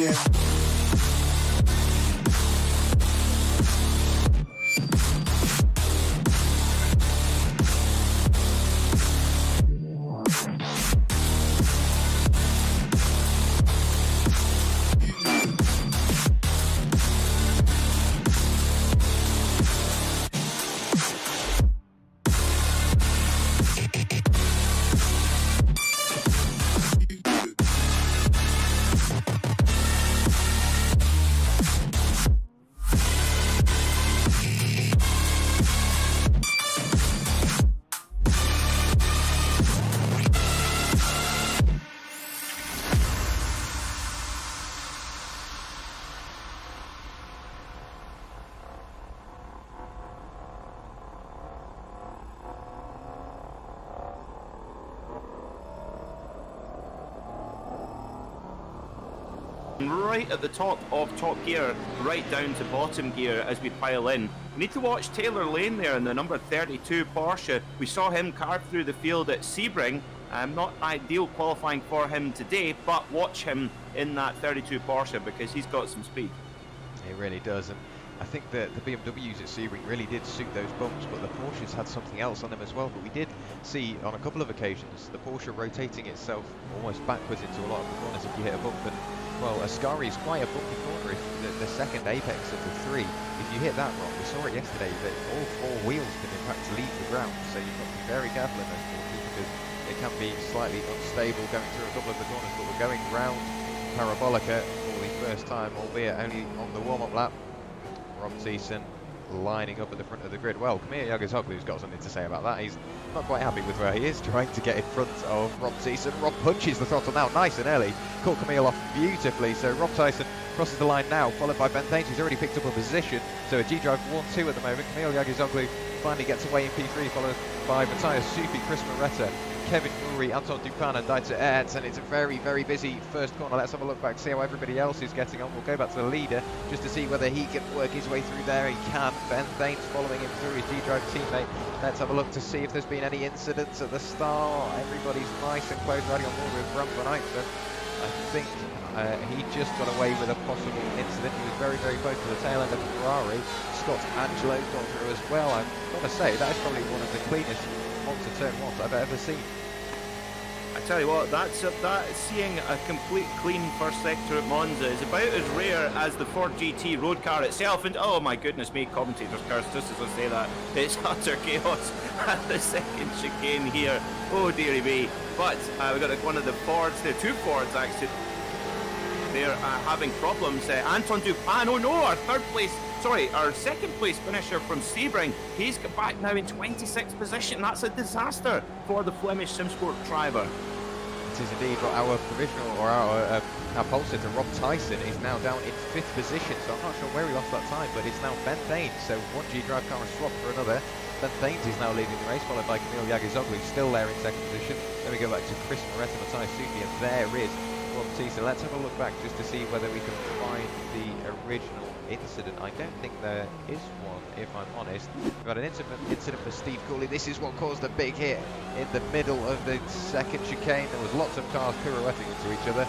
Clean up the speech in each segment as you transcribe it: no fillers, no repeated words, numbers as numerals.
Yeah. Right at the top of top gear, right down to bottom gear as we pile in. We need to watch Taylor Lane there in the number 32 Porsche. We saw him carve through the field at Sebring. Not ideal qualifying for him today, but watch him in that 32 Porsche because he's got some speed. He really does, and I think that the BMWs at Sebring really did suit those bumps, but the Porsches had something else on them as well. But we did see on a couple of occasions the Porsche rotating itself almost backwards into a lot of the corners if you hit a bump. And well, Ascari is quite a bumpy corner, if the second apex of the three. If you hit that wrong, we saw it yesterday, that all four wheels can in fact leave the ground. So you've got to be very careful in those corners because it can be slightly unstable going through a couple of the corners. But we're going round Parabolica for the first time, albeit only on the warm-up lap. Rob Thiessen lining up at the front of the grid. Well, Kamir Yagizoglu's got something to say about that. He's not quite happy with where he is, trying to get in front of Rob Thiessen. Rob punches the throttle now, nice and early. Caught Kamil off beautifully, so Rob Thiessen crosses the line now, followed by Ben Thames, who's already picked up a position. So a G-Drive 1-2 at the moment. Kamil Yagizoglu finally gets away in P3, followed by Matthias Supi, Chris Moretta, Kevin Murray, Anton Dupin and Dieter Ertz, and it's a very, very busy first corner. Let's have a look back, see how everybody else is getting on. We'll go back to the leader just to see whether he can work his way through there. He can. Ben Thames following him through, his G-Drive teammate. Let's have a look to see if there's been any incidents at the start. Everybody's nice and close, riding on board with Bram van Eyck. I think he just got away with a possible incident. He was very, very close to the tail end of Ferrari. Scott Angelo got through as well. I've got to say, that is probably one of the cleanest Monza turn ones I've ever seen. I tell you what, that seeing a complete clean first sector at Monza is about as rare as the Ford GT road car itself. And oh my goodness me, commentators curse just as I say that. It's utter chaos at the second chicane here. Oh dearie me. But we've got one of the Fords there, two Fords actually. They're having problems. Anton Dupin, oh no, our second place finisher from Sebring. He's got back now in 26th position. That's a disaster for the Flemish Simsport driver. It is indeed. But our provisional, or our pole sitter, Rob Thiessen, is now down in 5th position. So I'm not sure where he lost that time, but it's now Ben Thames. So one G-Drive car is swapped for another. Ben Thames is now leading the race, followed by Kamil Yagizoglu, still there in 2nd position. Then we go back to Chris Moretta, Matthias Supi, and there is Rob Thiessen. Let's have a look back just to see whether we can find the original incident. I don't think there is one, if I'm honest. We've got an incident for Steve Cooley. This is what caused a big hit in the middle of the second chicane. There was lots of cars pirouetting into each other.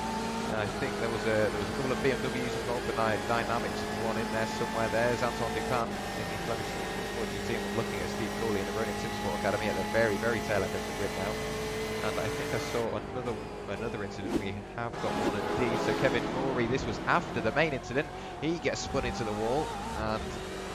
I think there was a couple of BMWs involved, but Dynamics one in there somewhere. There's Anton Dupin in the Flemish Sport GT, looking at Steve Cooley in the Ronin Simsport Academy at the very, very tail end of the grid now. And I think I saw another incident. We have got one indeed. So Kevin Murray, this was after the main incident. He gets spun into the wall and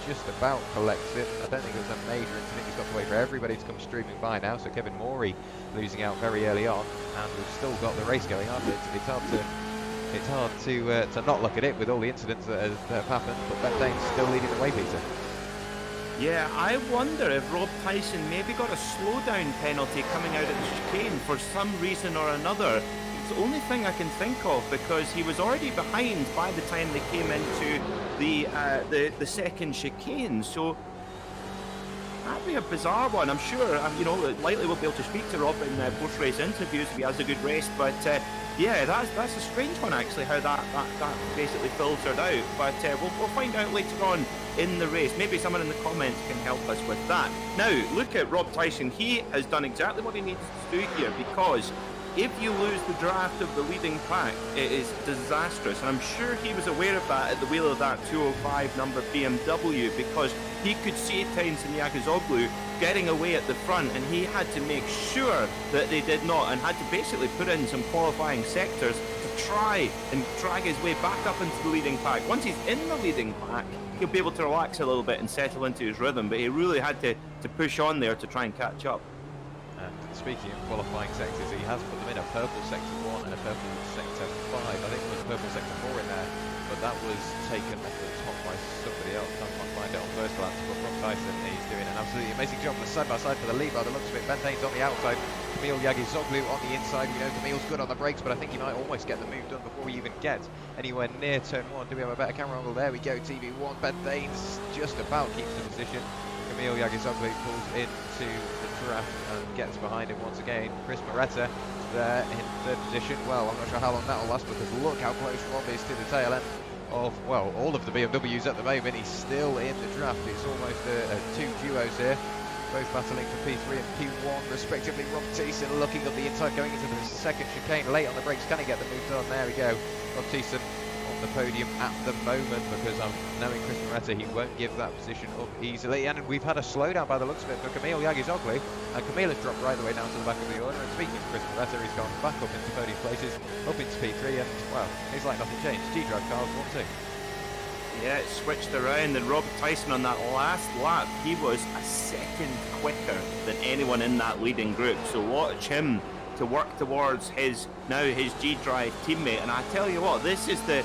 just about collects it. I don't think it was a major incident. He's got to wait for everybody to come streaming by now. So Kevin Murray losing out very early on, and we've still got the race going on. It's hard to not look at it with all the incidents that have happened. But Ben Thames still leading the way, Peter. Yeah, I wonder if Rob Thiessen maybe got a slowdown penalty coming out of the chicane for some reason or another. It's the only thing I can think of, because he was already behind by the time they came into the second chicane. So that'd be a bizarre one. I'm sure, you know, likely we'll be able to speak to Rob in post-race interviews if he has a good race. But yeah, that's a strange one actually, how that basically filtered out. But we'll find out later on in the race. Maybe someone in the comments can help us with that. Now, look at Rob Thiessen. He has done exactly what he needs to do here, because if you lose the draft of the leading pack, it is disastrous. And I'm sure he was aware of that at the wheel of that 205 number BMW, because he could see Tyson Yagizoglu getting away at the front, and he had to make sure that they did not, and had to basically put in some qualifying sectors to try and drag his way back up into the leading pack. Once he's in the leading pack, he'll be able to relax a little bit and settle into his rhythm, but he really had to push on there to try and catch up. And speaking of qualifying sectors, he has put them in a purple sector 1 and a purple sector 5. I think there was a purple sector 4 in there, but that was taken off the top by somebody else. I can't find it on first glance, but from Tyson, he's doing an absolutely amazing job on the side-by-side for the lead by the looks of it. Ben Dane's on the outside, Kamil Yagizoglu on the inside. We know Kamil's good on the brakes, but I think he might almost get the move done before we even get anywhere near turn 1. Do we have a better camera angle? There we go, TV1. Ben Dane's just about keeps the position. Kamil Yagizoglu pulls into the draft and gets behind him once again. Chris Moretta there in third position. Well, I'm not sure how long that will last, because look how close Rob is to the tail end of, well, all of the BMWs at the moment. He's still in the draft. It's almost two duos here, both battling for P3 and P1 respectively. Rob Thiessen looking up the inside, going into the second chicane, late on the brakes. Can he get the move done? There we go. Rob Thiessen on the podium at the moment, because I'm knowing Chris Moretta, he won't give that position up easily. And we've had a slowdown by the looks of it for Kamil Yagizoglu, and Kamil has dropped right the way down to the back of the order. And speaking of Chris Moretta, he's gone back up into podium places, up into P3, and well, he's like nothing changed. G-Drive cars 1-2. Yeah, it switched around, and Rob Tyson on that last lap, he was a second quicker than anyone in that leading group. So watch him to work towards his G-Drive teammate. And I tell you what, this is the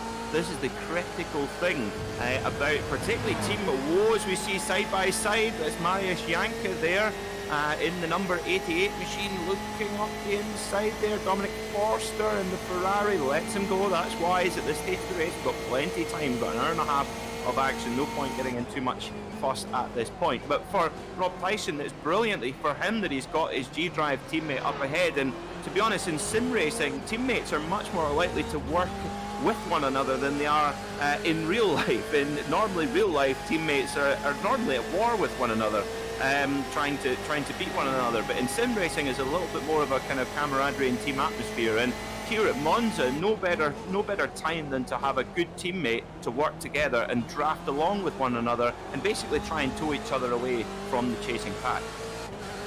critical thing about particularly Team Woes. We see side by side, there's Mariusz Janka there in the number 88 machine, looking up the inside there. Dominic Forster in the Ferrari lets him go. That's wise at this stage of the race. We've got plenty of time, got an hour and a half of action. No point getting in too much fuss at this point. But for Rob Tyson, it's brilliantly for him that he's got his G-Drive teammate up ahead. And to be honest, in sim racing, teammates are much more likely to work with one another than they are in real life. In normally real life, teammates are normally at war with one another, trying to beat one another. But in sim racing is a little bit more of a kind of camaraderie and team atmosphere. And here at Monza, no better time than to have a good teammate to work together and draft along with one another and basically try and tow each other away from the chasing pack.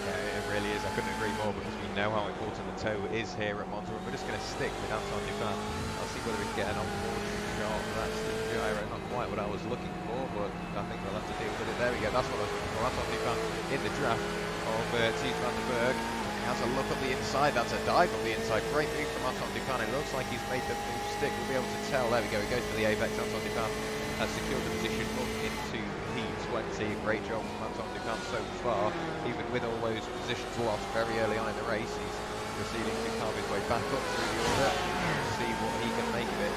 Yeah, it really is. I couldn't agree more, because we know how important the tow is here at Monza. We're just going to stick with Anton Dupin. I'll see whether we can get an on-board shot. That's the gyro, not quite what I was looking for, but I think we'll have to deal with it. There we go. That's what I was looking for. Anton Dupin in the draft of Thies van den Berg. Has a look on the inside. That's a dive on the inside. Great move from Anton Dupin. It looks like he's made the move stick. We'll be able to tell. There we go. He goes for the apex. Anton Dupin has secured the position up into P20. Great job from Anton Dupin so far. Even with all those positions lost very early on in the race, he's proceeding to carve his way back up through the order. See what he can make of it.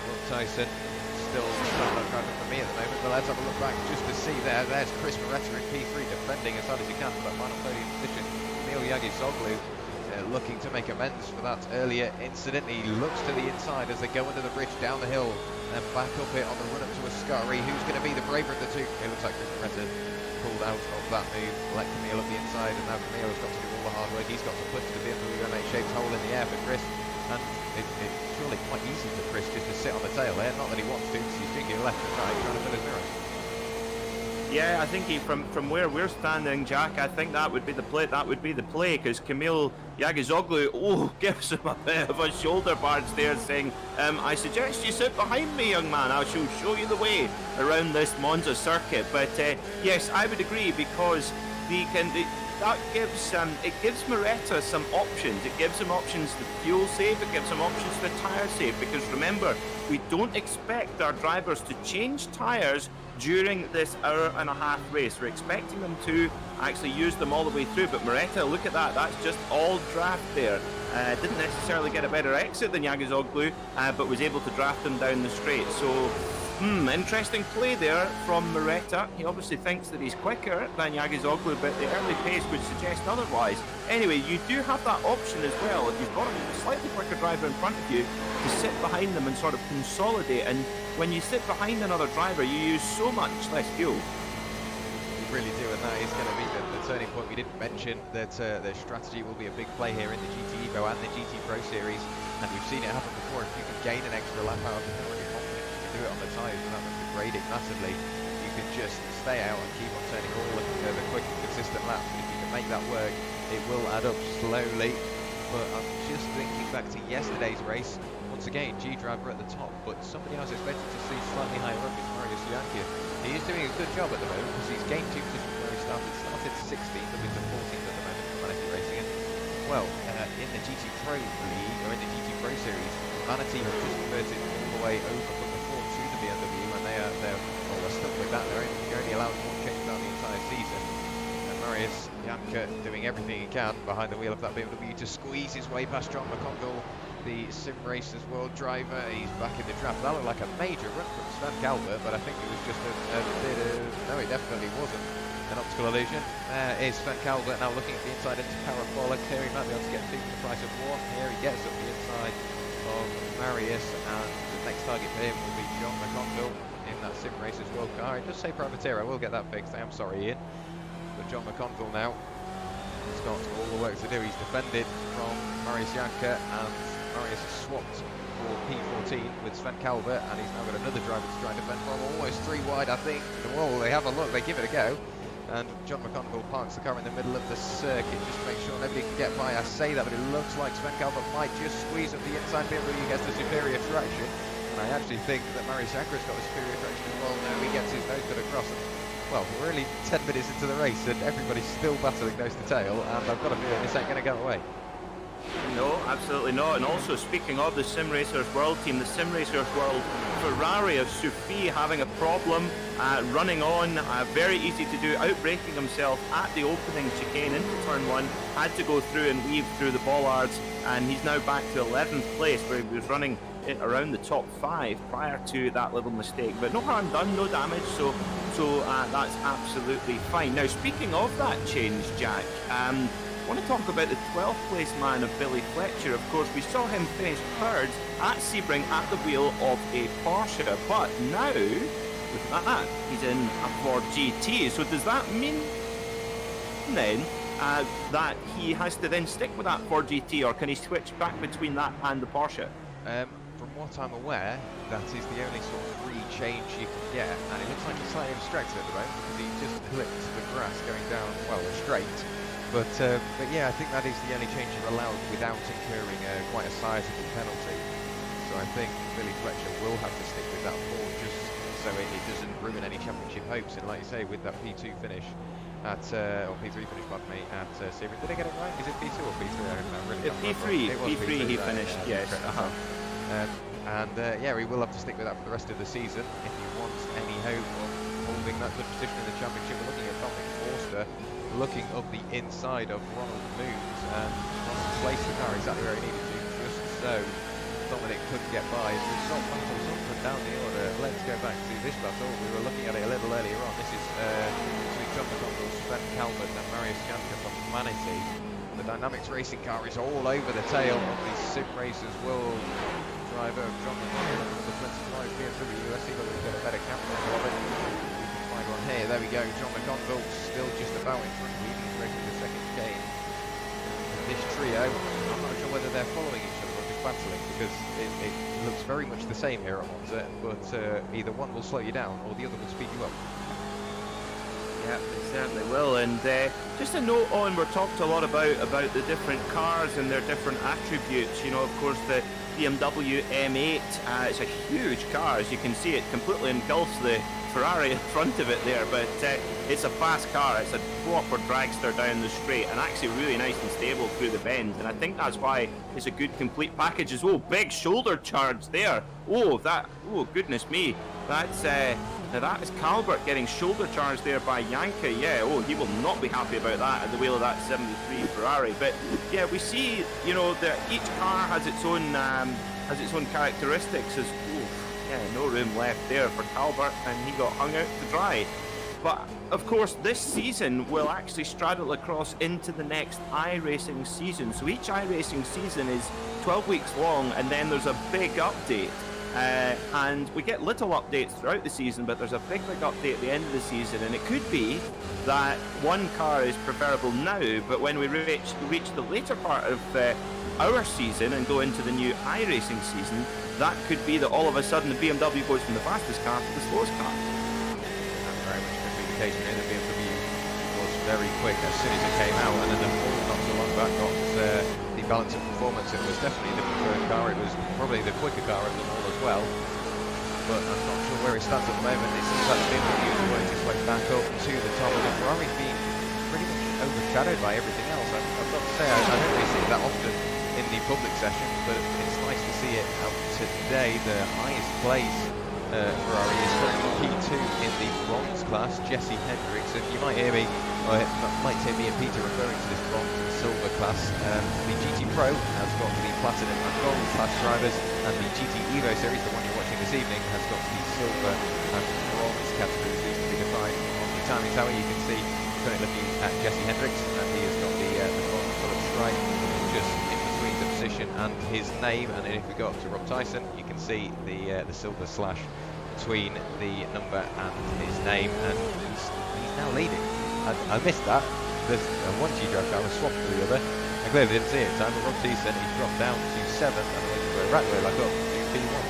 Rob Tyson still standout driver for me at the moment, but let's have a look back just to see there. There's Chris Moretta in P3 defending as hard as he can for that final podium position. Kamil Yagizoglu looking to make amends for that earlier incident. He looks to the inside as they go under the bridge, down the hill, and back up it on the run up to Ascari. Who's going to be the braver of the two? It looks like Chris Moretta pulled out of that move, let Kamil up the inside, and now Kamil has got to do all the hard work. He's got to push the BMW M8-shaped hole in the air for Chris, and it's surely quite easy for Chris just to sit on the tail there. Not that he wants to, because he's thinking left and right, trying to fill his mirrors. Yeah, I think from where we're standing, Jack, I think that would be the play. That would be the play, because Kamil Yagizoglu gives him a bit of a shoulder barge there, saying, "I suggest you sit behind me, young man. I shall show you the way around this Monza circuit." But yes, I would agree, because that gives Moretta some options. It gives him options to fuel save. It gives him options to tyre save. Because remember, we don't expect our drivers to change tyres during this hour-and-a-half race. We're expecting them to actually use them all the way through. But Moretta, look at that. That's just all draft there. Didn't necessarily get a better exit than Yagizoglu, but was able to draft him down the straight. So, interesting play there from Moretta. He obviously thinks that he's quicker than Yagizoglu, but the early pace would suggest otherwise. Anyway, you do have that option as well. If you've got a slightly quicker driver in front of you, to sit behind them and sort of consolidate. And when you sit behind another driver, you use so much less fuel. You really do, and that is going to be the turning point. We didn't mention that their strategy will be a big play here in the GT EVO and the GT Pro Series, and we've seen it happen before. If you can gain an extra lap out of the car and you're confident you can do it on the tyres without them degrading massively, you can just stay out and keep on turning all the quick and consistent laps. And if you can make that work, it will add up slowly. But I'm just thinking back to yesterday's race. Once again, G driver at the top, but somebody I was expecting to see slightly higher up is Marius Janke. He is doing a good job at the moment because he's gained 2 positions where he started 16th up into 14th at the moment for Vanity Racing. And, well, in the GT Pro League, or in the GT Pro Series, Vanity have just converted all the way over from the Ford to the BMW, and they're stuck with that. They're only allowed one change down the entire season. Marius Janke doing everything he can behind the wheel of that BMW to squeeze his way past John McConville, the Simracersworld driver. He's back in the draft. That looked like a major run from Sven Calvert, but I think it was just a bit of... No, it definitely wasn't an optical illusion. Is Sven Calvert now looking at the inside into parabolic. Here he might be able to get two for the price of one. Here he gets up the inside of Marius, and the next target for him will be John McConville in that Simracersworld car. It does say Privateer. I will get that fixed. I am sorry, Ian. But John McConville now has got all the work to do. He's defended from Marius Janke, and Marius has swapped for P14 with Sven Calvert, and he's now got another driver to try and defend from. Almost 3 wide, I think. Well, they have a look, they give it a go, and John McConville parks the car in the middle of the circuit just to make sure nobody can get by. I say that, but it looks like Sven Calvert might just squeeze up the inside bit where he gets the superior traction, and I actually think that Marius Janke's got the superior traction as well. Now he gets his nose cut across. Well, we're only 10 minutes into the race and everybody's still battling nose to tail, and I've got a feeling this ain't going to go away. No, absolutely not. And also, speaking of the Simracersworld team, the Simracersworld Ferrari of Sophie having a problem running on, very easy to do, outbraking himself at the opening chicane into turn 1, had to go through and weave through the bollards, and he's now back to 11th place where he was running it around the top 5 prior to that little mistake. But no harm done, no damage, so that's absolutely fine. Now, speaking of that change, Jack, I want to talk about the 12th place man of Billy Fletcher. Of course, we saw him finish third at Sebring at the wheel of a Porsche, but now, with that, he's in a Ford GT. So does that mean then that he has to then stick with that Ford GT, or can he switch back between that and the Porsche? From what I'm aware, that is the only sort of free change you can get, and it looks like he's slightly distracted at the moment because he just clipped the grass going down, well, straight. But yeah, I think that is the only change you're allowed without incurring quite a sizable penalty. So I think Billy Fletcher will have to stick with that Ford just so it doesn't ruin any championship hopes. And like you say, with that P2 finish at, or P3 finish, pardon me, at Sebring. Did I get it right? Is it P2 or P3? I don't know. Really P3 he finished, yes. Yeah, we will have to stick with that for the rest of the season if you want any hope of holding that good position in the championship. We're looking at Dominic Forster looking up the inside of Ronald Moons, and Ronald placed the car exactly where he needed to, just so Dominic couldn't get by. As a result, battles up and down the order. Let's go back to this battle. We were looking at it a little earlier on. This is between John McConville, Sven Calvert and Marius Janke from Manatee. The Dynamics Racing car is all over the tail of the Simracersworld driver of John McConville and the 25 BMW. Let's see whether we get a better camera of it. We can find one here. There we go. John McConville still just about in front, leading the race in the second game. This trio, I'm not sure whether they're following each other or just battling, because it looks very much the same here at Monza, but either one will slow you down or the other will speed you up. Yeah, they certainly will. And just a note on, we're talked a lot about the different cars and their different attributes. You know, of course, the BMW M8, it's a huge car. As you can see, it completely engulfs the Ferrari in front of it there, but it's a fast car. It's a proper dragster down the straight, and actually really nice and stable through the bends, and I think that's why it's a good complete package as well. Big shoulder charge there. Oh, goodness me, that's now that is Calvert getting shoulder charged there by Janke. Yeah, oh, he will not be happy about that at the wheel of that 73 Ferrari. But yeah, we see, you know, that each car has its own characteristics. Yeah, no room left there for Calvert, and he got hung out to dry. But of course, this season will actually straddle across into the next iRacing season. So each iRacing season is 12 weeks long, and then there's a big update. And we get little updates throughout the season, but there's a big update at the end of the season, and it could be that one car is preferable now, but when we reach the later part of our season and go into the new iRacing season, that could be that all of a sudden the BMW goes from the fastest car to the slowest car. That very much could be the case. The BMW was very quick as soon as it came out, and then the Ford not so long back got the balance of performance. It was definitely the preferred car. It was probably the quicker car of them all as well. But I'm not sure where it stands at the moment. It seems like the BMW is working its way back up to the top of the Ferrari, being pretty much overshadowed by everything else. I've got to say, I don't really see it that often in the public session, but it's nice to see it out today. The highest place Ferrari is currently P2 in the bronze class, Jesse Hendricks. And you might hear me, or might hear me and Peter referring to this bronze and silver class. The GT Pro has got the platinum and gold class drivers, and the GT EVO series, the one you're watching this evening, has got the silver and bronze categories. These to be defined on the timing tower. You can see currently looking at Jesse Hendricks, and he has got the bronze coloured stripe just in between the position and his name. And then if we go up to Rob Tyson, you can see the silver slash between the number and his name, and he's now leading. I missed that. There's one G-Drive car was swapped to the other. I clearly didn't see it in time, but Rob Tyson, he's dropped down to 7th, and Ratway back up to P1.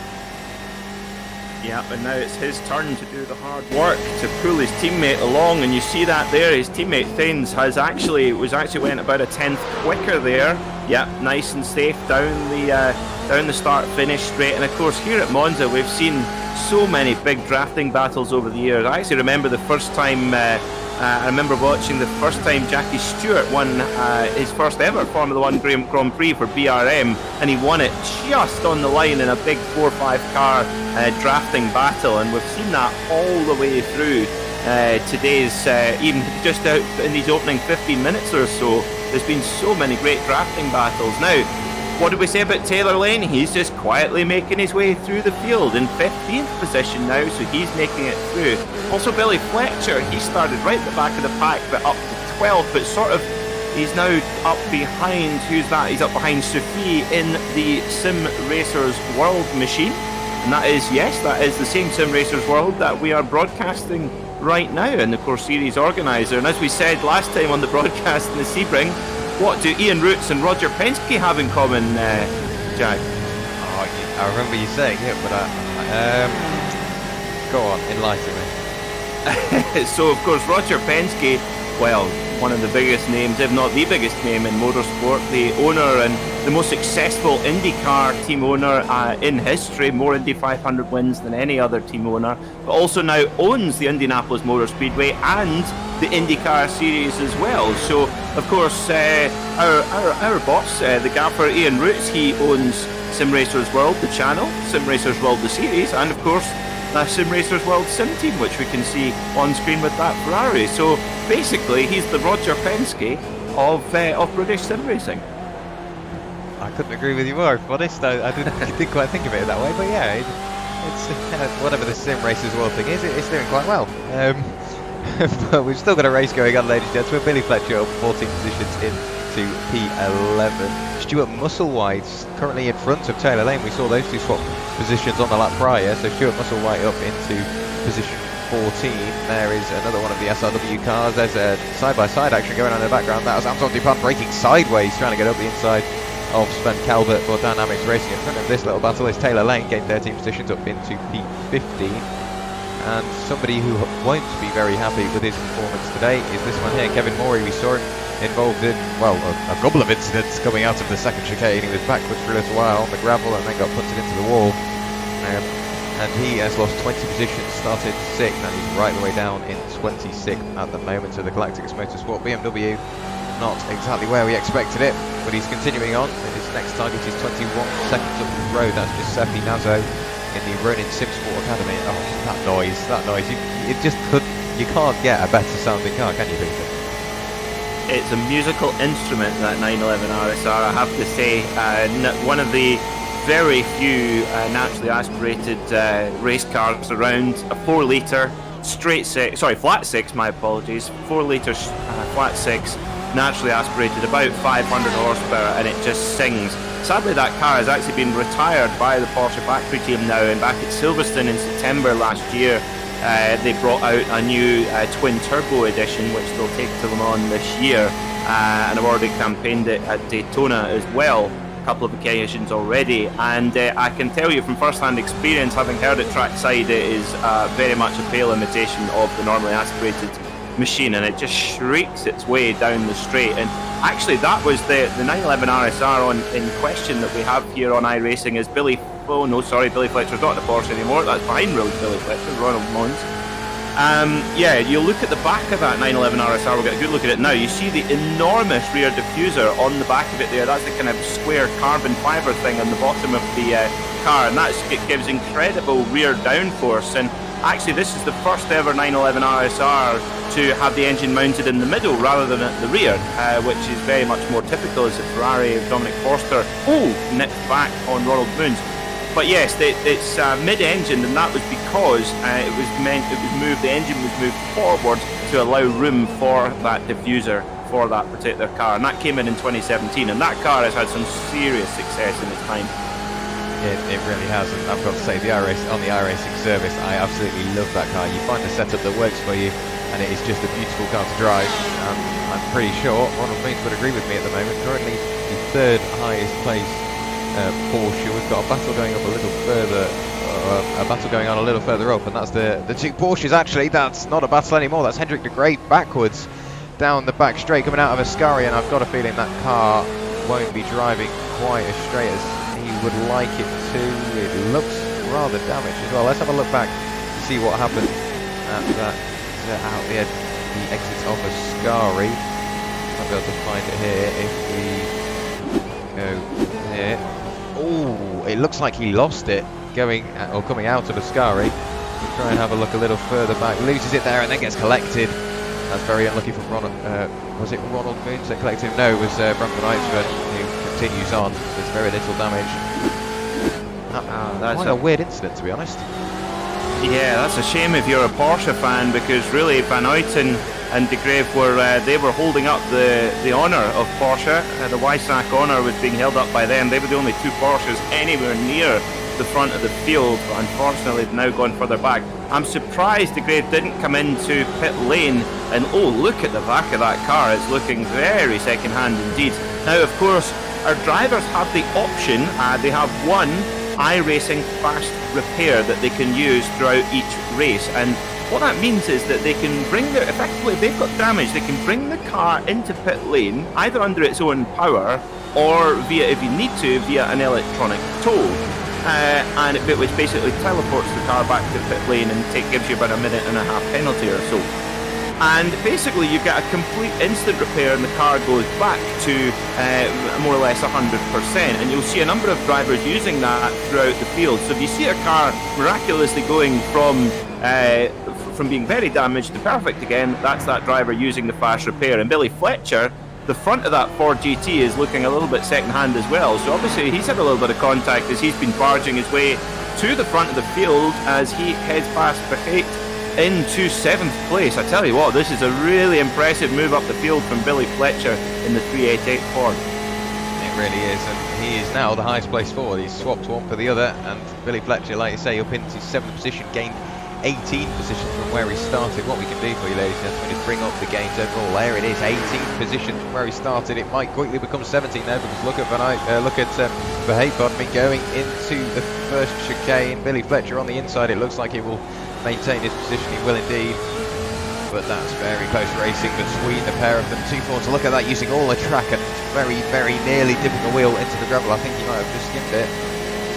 Yeah, and now it's his turn to do the hard work to pull his teammate along, and you see that there. His teammate Thanes went about a 10th quicker there. Yeah, nice and safe down the start-finish straight. And of course, here at Monza, we've seen so many big drafting battles over the years. I actually remember the first time. I remember watching the first time Jackie Stewart won his first ever Formula 1 Grand Prix for BRM, and he won it just on the line in a big 4-5 car drafting battle, and we've seen that all the way through today's, even just out in these opening 15 minutes or so. There's been so many great drafting battles. Now, what did we say about Taylor Lane? He's just quietly making his way through the field in 15th position now, so he's making it through. Also, Billy Fletcher, he started right at the back of the pack, but up to 12th, but sort of, he's now up behind, who's that? He's up behind Sophie in the Simracersworld machine. And that is, yes, that is the same Simracersworld that we are broadcasting right now, and of course, series organizer. And as we said last time on the broadcast in the Sebring, what do Ian Roots and Roger Penske have in common, Jack? Oh, I remember you saying it, but go on, enlighten me. So, of course, Roger Penske, well, one of the biggest names, if not the biggest name in motorsport, the owner and the most successful IndyCar team owner in history, more Indy 500 wins than any other team owner, but also now owns the Indianapolis Motor Speedway and the IndyCar series as well. So, of course, our boss, the gaffer Ian Roots, he owns Simracersworld, the channel, Simracersworld, the series, and of course, Simracersworld Sim Team, which we can see on screen with that Ferrari. So basically, he's the Roger Penske of British sim racing. I couldn't agree with you more, if I'm honest. I didn't quite think of it that way, but yeah, it's whatever the Simracersworld thing is, it's doing quite well. But we've still got a race going on, ladies and gentlemen. Billy Fletcher up 14 positions into P11. Stuart Musselwhite currently in front of Taylor Lane. We saw those two swap positions on the lap prior, so Stuart Musselwhite up into position 14. There is another one of the SRW cars. There's a side-by-side action going on in the background. That was Anton Dupont braking sideways, trying to get up the inside of Sven Calvert for Dynamics Racing. In front of this little battle is Taylor Lane, gained 13 positions up into P15. And somebody who won't be very happy with his performance today is this one here, Kevin Morey. We saw him involved in, well, a couple of incidents coming out of the second chicane. He was backwards for a little while on the gravel and then got punted into the wall. And he has lost 20 positions, started 6th, and he's right the way down in 26th at the moment. So the Galacticus Motorsport BMW, not exactly where we expected it, but he's continuing on. And his next target is 21 seconds up the road. That's Giuseppe Nazzo in the Ronin Simsport Academy. Oh, that noise, you can't get a better sounding car, can you, Peter? It's a musical instrument, that 911 RSR, I have to say. One of the very few naturally aspirated race cars around. A 4-litre flat 6, my apologies, 4-litre flat 6 naturally aspirated, about 500 horsepower, and it just sings. Sadly, that car has actually been retired by the Porsche factory team now, and back at Silverstone in September last year, they brought out a new twin turbo edition, which they'll take to Le Mans this year, and I've already campaigned it at Daytona as well, a couple of occasions already, and I can tell you from first-hand experience, having heard it trackside, it is very much a pale imitation of the normally aspirated machine, and it just shrieks its way down the straight. And actually, that was the 911 RSR in question that we have here on iRacing. Is Billy Fletcher's not in the Porsche anymore. That's behind Billy Fletcher, Ronald Mons. Yeah, you look at the back of that 911 RSR. We'll get a good look at it now. You see the enormous rear diffuser on the back of it there. That's the kind of square carbon fibre thing on the bottom of the car, and it gives incredible rear downforce. And actually, this is the first ever 911 RSR to have the engine mounted in the middle rather than at the rear, which is very much more typical as the Ferrari of Dominic Forster nipped back on Ronald Moons. But yes, it's mid-engine, and that was because the engine was moved forward to allow room for that diffuser for that particular car, and that came in 2017, and that car has had some serious success in its time. It really has, and I've got to say, on the iRacing service, I absolutely love that car. You find a setup that works for you, and it is just a beautiful car to drive. I'm pretty sure Ronald Means would agree with me at the moment. Currently, the third highest place Porsche. We've got a battle going up a little further, a little further up, and that's the two Porsches. Actually, that's not a battle anymore. That's Hendrik de Graaf backwards down the back straight, coming out of Ascari, and I've got a feeling that car won't be driving quite as straight as he would like it to. It looks rather damaged as well. Let's have a look back to see what happened at that out the exits of Ascari. I'll be able to find it here if we go here. Oh, it looks like he lost it coming out of Ascari. We'll try and have a look a little further back. Loses it there and then gets collected. That's very unlucky from Ronald. Was it Ronald Moons that collected him? No, it was Bramford Eichsford who continues on. There's very little damage. That's quite a weird incident, to be honest. Yeah, that's a shame if you're a Porsche fan, because really Van Uyten and de Graaf were holding up the honour of Porsche. The Weissach honour was being held up by them. They were the only two Porsches anywhere near the front of the field, but unfortunately they've now gone further back. I'm surprised de Graaf didn't come into pit lane, and oh, look at the back of that car. It's looking very second-hand indeed. Now, of course, our drivers have the option. They have one iRacing fast repair that they can use throughout each race, and what that means is that they can effectively, if they've got damage, they can bring the car into pit lane, either under its own power, or via, if you need to, via an electronic tow. Which basically teleports the car back to pit lane and gives you about a minute and a half penalty or so. And basically you get a complete instant repair and the car goes back to more or less 100%, and you'll see a number of drivers using that throughout the field. So if you see a car miraculously going from being very damaged to perfect again, that's that driver using the fast repair. And Billy Fletcher, the front of that Ford GT is looking a little bit second-hand as well, so obviously he's had a little bit of contact as he's been barging his way to the front of the field as he heads past Verheidt into 7th place. I tell you what, this is a really impressive move up the field from Billy Fletcher in the 388 Ford. It really is, and he is now the highest place forward. He's swapped one for the other, and Billy Fletcher, like you say, up into 7th position, gained 18 positions from where he started. What we can do for you, ladies and gentlemen, is bring up the gains overall. There it is, 18 positions from where he started. It might quickly become 17 now, because look at Verheidt going into the first chicane. Billy Fletcher on the inside. It looks like he will maintain his position. He will indeed. But that's very close racing between the pair of them. 2-4 to look at that, using all the track and very, very nearly dipping a wheel into the gravel. I think he might have just skimmed it.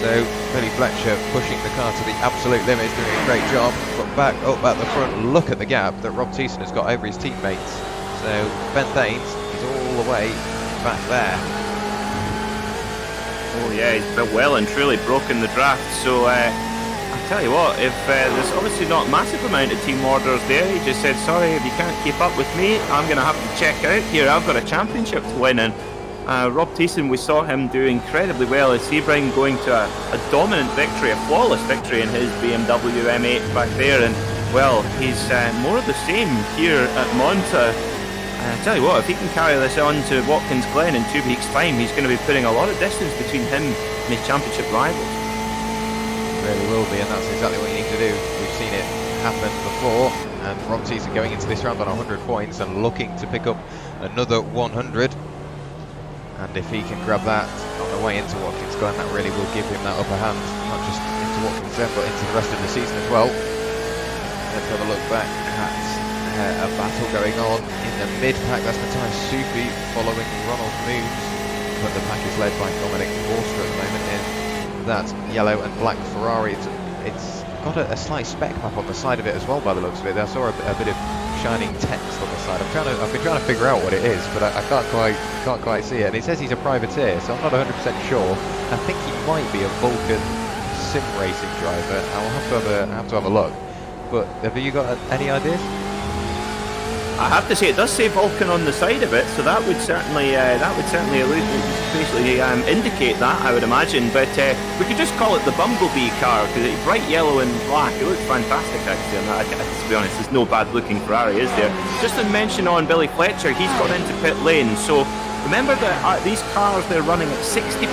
So Billy Fletcher pushing the car to the absolute limit, doing a great job. But back up at the front, look at the gap that Rob Thiessen has got over his teammates. So Ben Thanes is all the way back there. Oh yeah, he's well and truly broken the draft. So I tell you what, if there's obviously not a massive amount of team orders there, he just said, sorry, if you can't keep up with me, I'm going to have to check out here. I've got a championship to win. And Rob Thiessen, we saw him do incredibly well at Sebring, going to a dominant victory, a flawless victory in his BMW M8 back there. And well, he's more of the same here at Monza. I tell you what, if he can carry this on to Watkins Glen in 2 weeks' time, he's going to be putting a lot of distance between him and his championship rivals. Really will be, and that's exactly what you need to do. We've seen it happen before, and Rob Teaser going into this round on 100 points and looking to pick up another 100. And if he can grab that on the way into Watkins Glen, that really will give him that upper hand, not just into Watkins Glen, but into the rest of the season as well. Let's have a look back at a battle going on in the mid-pack. That's Matthias Sufi following Ronald Moons, but the pack is led by Dominic Forster at the moment in that yellow and black Ferrari. It's got a slight spec map on the side of it as well by the looks of it. I saw a bit of shining text on the side. I've been trying to figure out what it is, but I can't quite see it. And it says he's a privateer, so I'm not 100% sure. I think he might be a Vulcan sim racing driver. I'll have to have a look. But have you got any ideas? I have to say, it does say Vulcan on the side of it, so that would certainly basically indicate that, I would imagine. But we could just call it the Bumblebee car, because it's bright yellow and black. It looks fantastic, actually. And to be honest, there's no bad-looking Ferrari, is there? Just to mention on Billy Fletcher, he's gone into pit lane. So remember that these cars, they're running at 60%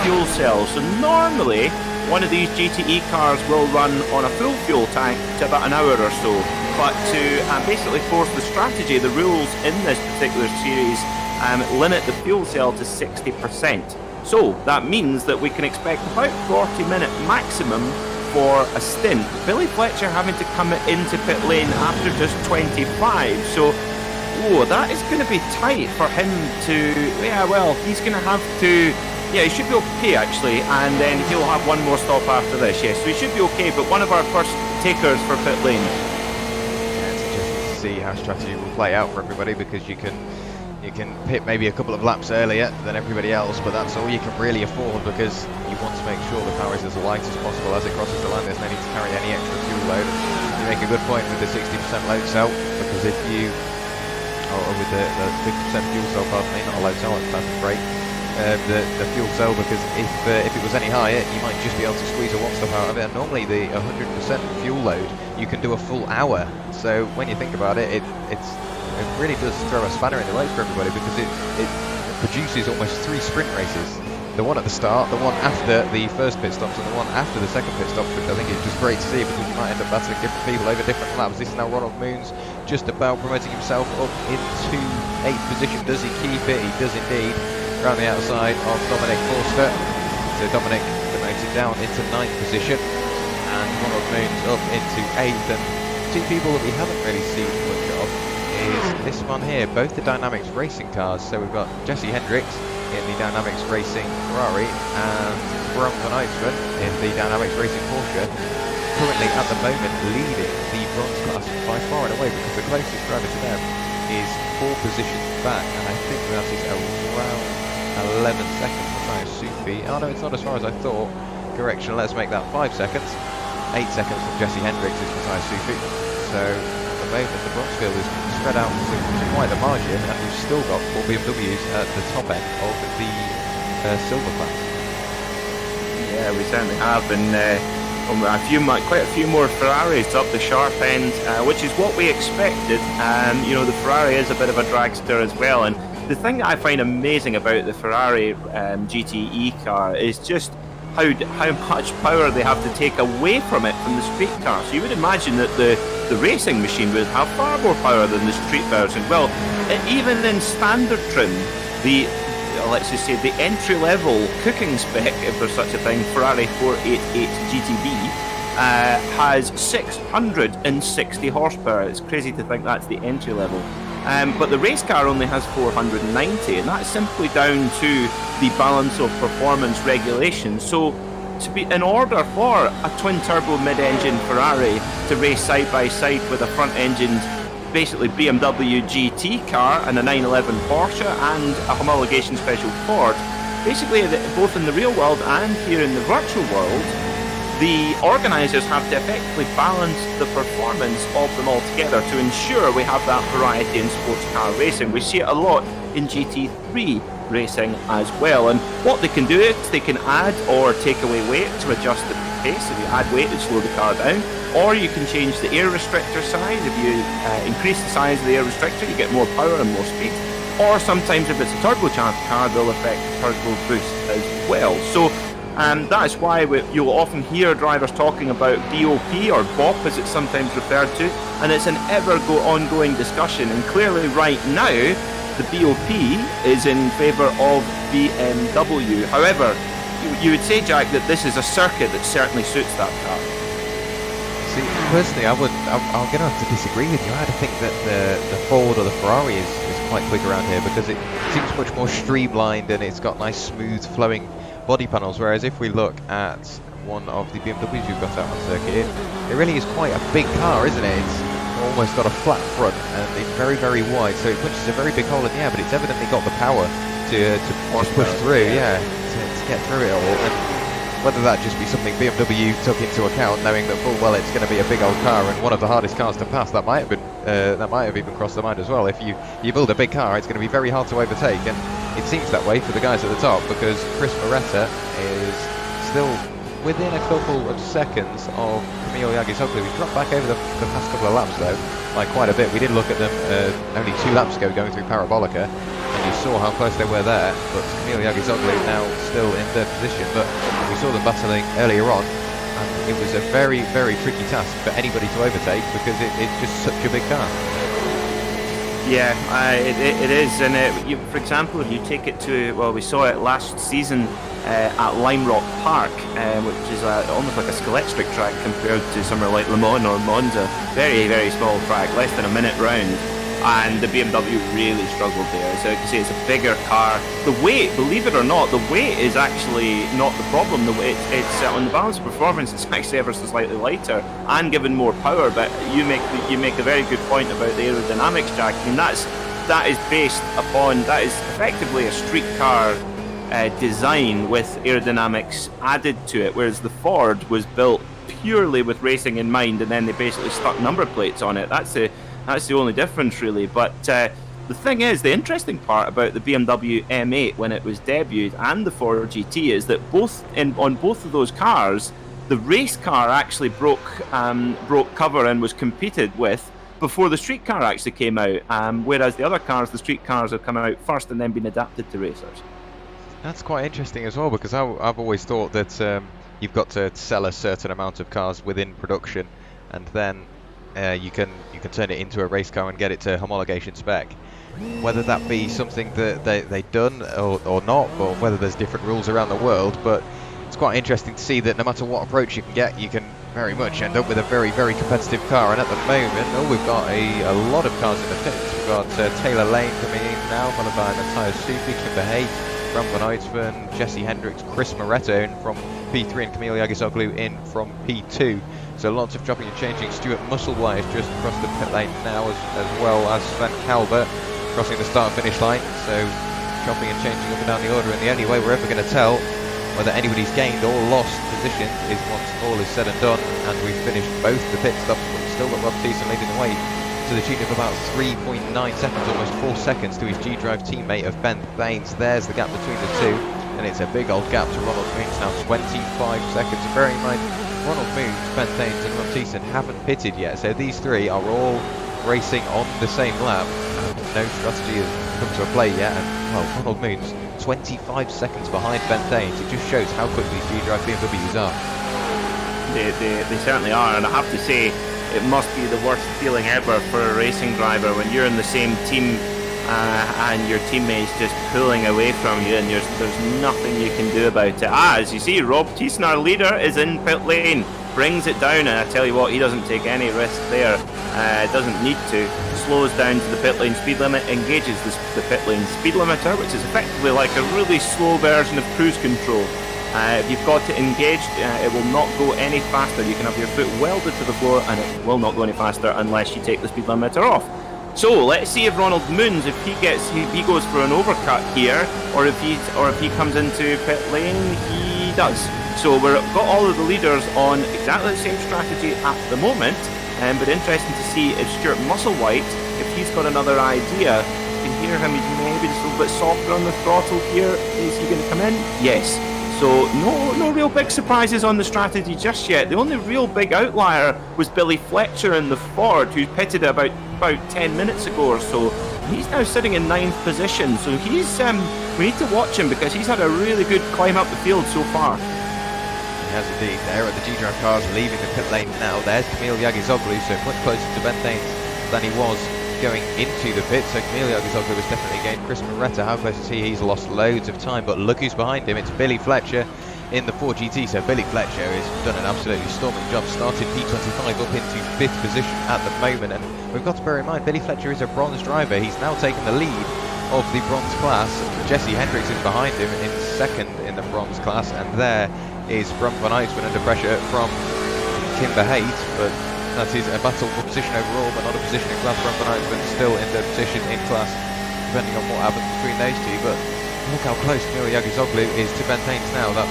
fuel cells. So normally, one of these GTE cars will run on a full fuel tank to about an hour or so. But to basically force the strategy, the rules in this particular series limit the fuel cell to 60%. So that means that we can expect about 40-minute maximum for a stint. Billy Fletcher having to come into pit lane after just 25. So, that is going to be tight for him to, he's going to have to, he should be okay actually, and then he'll have one more stop after this, yes. So he should be okay, but one of our first takers for pit lane. See how strategy will play out for everybody, because you can pit maybe a couple of laps earlier than everybody else, but that's all you can really afford, because you want to make sure the car is as light as possible as it crosses the line. There's no need to carry any extra fuel load. You make a good point with the 60% load cell, because if you with the 50% fuel cell, pardon me, not a load cell, that's great. The fuel cell, because if it was any higher, you might just be able to squeeze a one stop out of it. And normally the 100% fuel load, you can do a full hour. So when you think about it, it really does throw a spanner in the works for everybody, because it produces almost 3 sprint races. The one at the start, the one after the first pit stops, and the one after the second pit stops, which I think is just great to see, because you might end up battling different people over different laps. This is now Ronald Moons just about promoting himself up into 8th position. Does he keep it? He does indeed. Around the outside of Dominic Forster. So Dominic demoted down into 9th position, and Ronald Moons up into 8th. And 2 people that we haven't really seen much of is this one here, both the Dynamics Racing cars. So we've got Jesse Hendricks in the Dynamics Racing Ferrari and Bram van Eidsman in the Dynamics Racing Porsche, currently at the moment leading the bronze class by far and away, because the closest driver to them is 4 positions back, and I think that is around 11 seconds from Matthias Sufi. Oh no, it's not as far as I thought. Correction, let's make that 5 seconds. 8 seconds from Jesse Hendricks is Matthias Sufi. So at the moment the bronze field is spread out to quite a margin, and we've still got 4 BMWs at the top end of the silver class. Yeah, we certainly have, and quite a few more Ferraris up the sharp end, which is what we expected. The Ferrari is a bit of a dragster as well, and the thing that I find amazing about the Ferrari GTE car is just how much power they have to take away from it from the street car. So you would imagine that the racing machine would have far more power than the street version. Well, even in standard trim, let's just say the entry-level cooking spec, if there's such a thing, Ferrari 488 GTB, has 660 horsepower. It's crazy to think that's the entry level. But the race car only has 490, and that's simply down to the balance of performance regulations. So in order for a twin-turbo mid-engine Ferrari to race side-by-side with a front-engined, basically BMW GT car and a 911 Porsche and a homologation special Ford, basically both in the real world and here in the virtual world, the organisers have to effectively balance the performance of them all together to ensure we have that variety in sports car racing. We see it a lot in GT3, racing as well. And what they can do is they can add or take away weight to adjust the pace. If you add weight, it slow the car down. Or you can change the air restrictor size. If you increase the size of the air restrictor, you get more power and more speed. Or sometimes if it's a turbocharged car, they'll affect the turbo boost as well. So that's why you'll often hear drivers talking about BOP or BOP as it's sometimes referred to, and it's an ongoing discussion. And clearly right now, the BOP is in favour of BMW. However, you would say, Jack, that this is a circuit that certainly suits that car. See, personally, I'm going to have to disagree with you. I think that the Ford or the Ferrari is quite quick around here because it seems much more streamlined and it's got nice, smooth, flowing body panels. Whereas if we look at one of the BMWs we've got out on circuit, it really is quite a big car, isn't it? It's almost got a flat front and it's very, very wide, so it punches a very big hole in the air, but it's evidently got the power to push through, to get through it all. And whether that just be something BMW took into account, knowing that full well it's going to be a big old car and one of the hardest cars to pass, that might have even crossed their mind as well. If you build a big car, it's going to be very hard to overtake, and it seems that way for the guys at the top because Chris Moretta is still within a couple of seconds of Camille Yagisoglu. We dropped back over the past couple of laps though, like quite a bit. We did look at them only 2 laps ago going through Parabolica, and you saw how close they were there, but Camille Yagisoglu now still in 3rd position, but we saw them battling earlier on, and it was a very, very tricky task for anybody to overtake because it's just such a big car. Yeah, it is, and for example, if you take it to, well, we saw it last season at Lime Rock Park, which is almost like a Skeletric track compared to somewhere like Le Mans or Monza. Very, very small track, less than a minute round, and the BMW really struggled there. So you can see it's a bigger car. The weight, believe it or not, the weight is actually not the problem. The weight, it's on the balance of performance, it's actually ever so slightly lighter and given more power. But you make a very good point about the aerodynamics, Jack. I mean, that is based upon, that is effectively a street car design with aerodynamics added to it, whereas the Ford was built purely with racing in mind, and then they basically stuck number plates on it. That's the only difference, really. But the thing is, the interesting part about the BMW M8 when it was debuted and the Ford GT is that on both of those cars, the race car actually broke cover and was competed with before the street car actually came out, whereas the other cars, the street cars, have come out first and then been adapted to racers. That's quite interesting as well, because I've always thought that you've got to sell a certain amount of cars within production, and then you can turn it into a race car and get it to homologation spec. Whether that be something that they've done or not, or whether there's different rules around the world, but it's quite interesting to see that no matter what approach you can get, you can very much end up with a very, very competitive car. And at the moment, we've got a lot of cars in the pits. We've got Taylor Lane coming in now, followed by Matthias Supi, Kimber Hayes, Bram van Uitven, Jesse Hendricks, Chris Moretto in from P3, and Camille Yagisoglu in from P2. So lots of chopping and changing. Stuart Musselwhite has just crossed the pit lane now, as well as Sven Calvert crossing the start-finish line. So chopping and changing up and down the order, and the only way we're ever going to tell whether anybody's gained or lost position is once all is said and done, and we've finished both the pit stops, but we've still got Rob Thiessen leading the way to the tune of about 3.9 seconds, almost 4 seconds, to his G-Drive teammate of Ben Thanes. There's the gap between the two, and it's a big old gap to Ronald Moons now, 25 seconds. And bearing in mind, Ronald Moons, Ben Thanes and Rob Thiessen haven't pitted yet, so these three are all racing on the same lap. No strategy has come to a play yet, and well, Ronald Moons 25 seconds behind Ben Thanes. It just shows how quick these G-Drive BMWs are. They certainly are, and I have to say, it must be the worst feeling ever for a racing driver when you're in the same team and your teammate's just pulling away from you, and there's nothing you can do about it. As you see, Rob Thiessen, our leader, is in pit lane, brings it down, and I tell you what, he doesn't take any risk there. Doesn't need to. Slows down to the pit lane speed limit, engages the pit lane speed limiter, which is effectively like a really slow version of cruise control. If you've got it engaged, it will not go any faster. You can have your foot welded to the floor and it will not go any faster unless you take the speed limiter off. So let's see if Ronald Moons, if he goes for an overcut here, or if he comes into pit lane, he does. So we've got all of the leaders on exactly the same strategy at the moment, but interesting to see if Stuart Musselwhite, if he's got another idea. can hear him. He's maybe just a little bit softer on the throttle here. Is he going to come in? Yes. So no real big surprises on the strategy just yet. The only real big outlier was Billy Fletcher in the Ford, who pitted about 10 minutes ago or so. He's now sitting in 9th position, so he's we need to watch him because he's had a really good climb up the field so far. He has indeed. There are the G-Drive cars leaving the pit lane now. There's Kamil Yagizoglu, so much closer to Ben Danes than he was going into the pit. So Kamil Yagizoglu has definitely gained. Chris Moretta, how close is he? He's lost loads of time, but look who's behind him. It's Billy Fletcher in the Ford GT. So Billy Fletcher has done an absolutely storming job. Started P25 up into 5th position at the moment, and we've got to bear in mind Billy Fletcher is a bronze driver. He's now taken the lead of the bronze class. Jesse Hendricks is behind him in 2nd in the bronze class, and there is Brum van Eidsman under pressure from Kimber Hayes, but that is a battle for position overall, but not a position in class. Brum van Eidsman still in the position in class, depending on what happens between those two. But look how close Kamil Yagizoglu is to Ben Danes now. That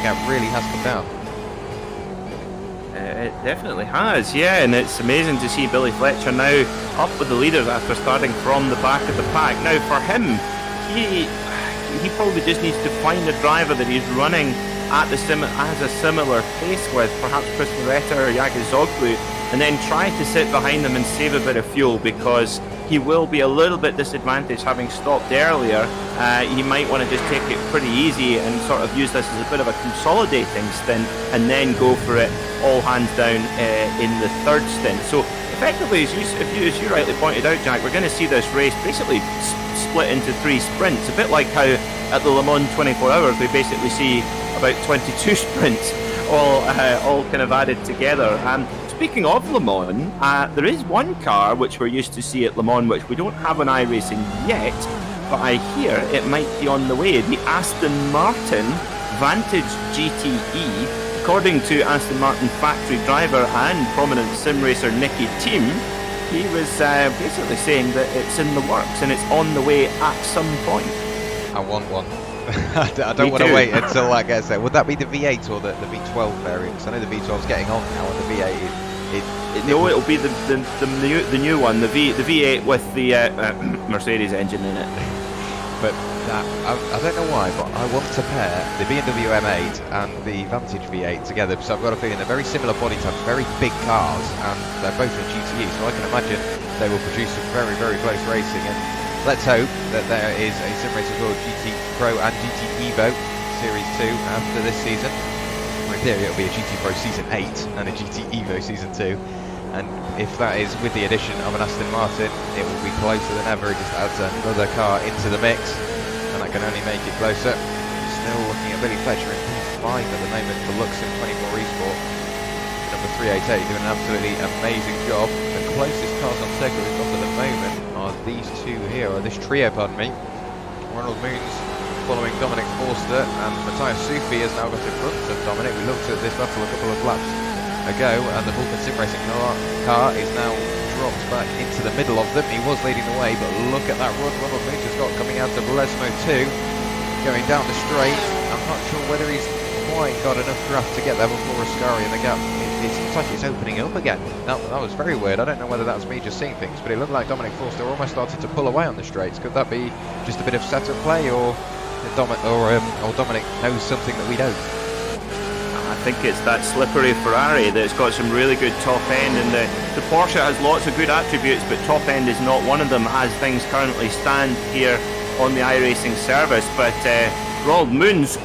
gap really has come down. It definitely has, yeah, and it's amazing to see Billy Fletcher now up with the leaders after starting from the back of the pack. Now for him, he probably just needs to find a driver that he's running at has a similar pace with, perhaps Chris Moretta or Yagizoglu, and then try to sit behind them and save a bit of fuel, because he will be a little bit disadvantaged having stopped earlier. He might want to just take it pretty easy and sort of use this as a bit of a consolidating stint and then go for it all hands down in the 3rd stint. So effectively, as you rightly pointed out, Jack, we're going to see this race basically split into 3 sprints, a bit like how at the Le Mans 24 Hours we basically see about 22 sprints all kind of added together. Speaking of Le Mans, there is one car which we're used to see at Le Mans which we don't have on iRacing yet, but I hear it might be on the way. The Aston Martin Vantage GTE, according to Aston Martin factory driver and prominent sim racer Nicky Team, he was basically saying that it's in the works and it's on the way at some point. I want one. I don't want to wait until that gets there. Would that be the V8 or the V12 variant? Because I know the V12's getting on now, and the V8 no, it'll be the new one, the V8 with the Mercedes engine in it. But I don't know why, but I want to pair the BMW M8 and the Vantage V8 together, because I've got a feeling they're very similar body types, very big cars, and they're both in GTE, so I can imagine they will produce some very, very close racing. And let's hope that there is a Simracersworld GT Pro and GT EVO Series 2 after this season. In theory, it'll be a GT Pro Season 8 and a GT EVO Season 2. And if that is with the addition of an Aston Martin, it will be closer than ever. It just adds another car into the mix, and that can only make it closer. Still looking at Billy Fletcher in P5 at the moment for Luxem 24 Esport. Number 388 doing an absolutely amazing job. The closest cars on circuit we've got at the moment are these two here, or this trio, pardon me. Ronald Moons following Dominic Forster, and Matthias Sufi has now got in front of Dominic. We looked at this battle a couple of laps ago, and the Vulcan Sim Racing car is now dropped back into the middle of them. He was leading the way, but look at that run Ronald Moons has got coming out of Lesmo 2, going down the straight. I'm not sure whether he's quite got enough draft to get there before Ascari in the gap. It seems like it's opening up again. That was very weird. I don't know whether that's me just seeing things, but it looked like Dominic Forster almost started to pull away on the straights. Could that be just a bit of setup play, or Dominic knows something that we don't? I think it's that slippery Ferrari that's got some really good top end, and the Porsche has lots of good attributes, but top end is not one of them as things currently stand here on the iRacing service. But Ronald Moons,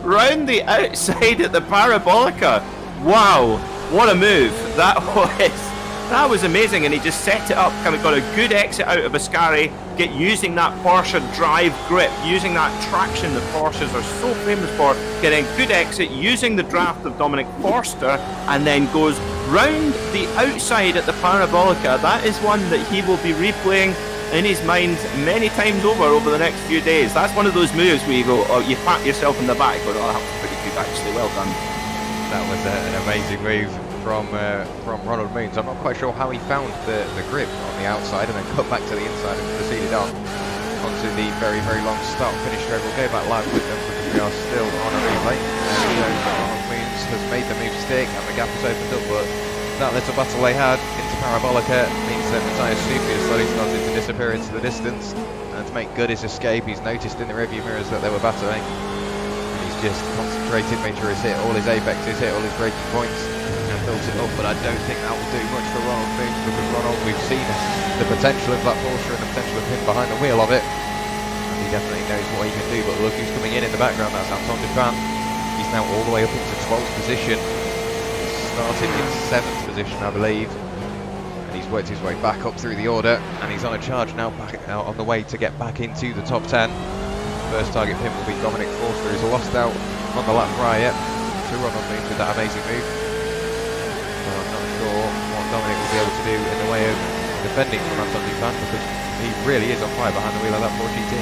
round the outside at the Parabolica. Wow, what a move. That was amazing, and he just set it up, kind of got a good exit out of Ascari, using that Porsche drive grip, using that traction that Porsches are so famous for, getting a good exit, using the draft of Dominic Forster, and then goes round the outside at the Parabolica. That is one that he will be replaying in his mind many times over the next few days. That's one of those moves where you go, you pat yourself in the back, but that was pretty good actually, well done. That was an amazing move from Ronald Moons. I'm not quite sure how he found the grip on the outside and then cut back to the inside and proceeded on onto the very, very long start finish stroke. We'll go back live with them because we are still on a replay. Ronald Moons has made the move stick and the gap has opened up, but that little battle they had into Parabolica means that Matthias Sufi is slowly starting to disappear into the distance. And to make good his escape, he's noticed in the rearview mirrors that they were battling. And he's just concentrated, made sure he's hit all his apexes, hit all his braking points, and built it up. But I don't think that will do much for Ronald Moons, because Ronald, we've seen the potential of that Porsche and the potential of him behind the wheel of it. And he definitely knows what he can do. But look who's coming in the background, that's Anton Dupin. He's now all the way up into 12th position. He started in 7th position, I believe. And he's worked his way back up through the order, and he's on a charge now, back out on the way to get back into the top 10. First target pin will be Dominic Forster, who's lost out on the lap prior to Ronald Moons with that amazing move. But I'm not sure what Dominic will be able to do in the way of defending from Anton Dupin, because he really is on fire behind the wheel of that Porsche GT.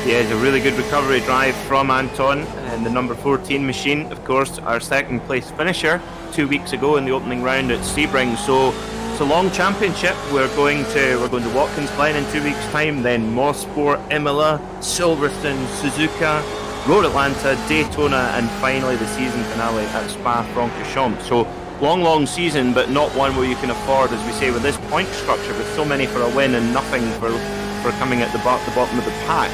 Yeah, it's a really good recovery drive from Anton and the number 14 machine. Of course, our second place finisher 2 weeks ago in the opening round at Sebring. So it's a long championship. We're going to Watkins Glen in 2 weeks' time, then Mosport, Imola, Silverstone, Suzuka, Road Atlanta, Daytona, and finally the season finale at Spa-Francorchamps. So long season, but not one where you can afford, as we say, with this point structure, with so many for a win and nothing for coming at the bottom of the pack.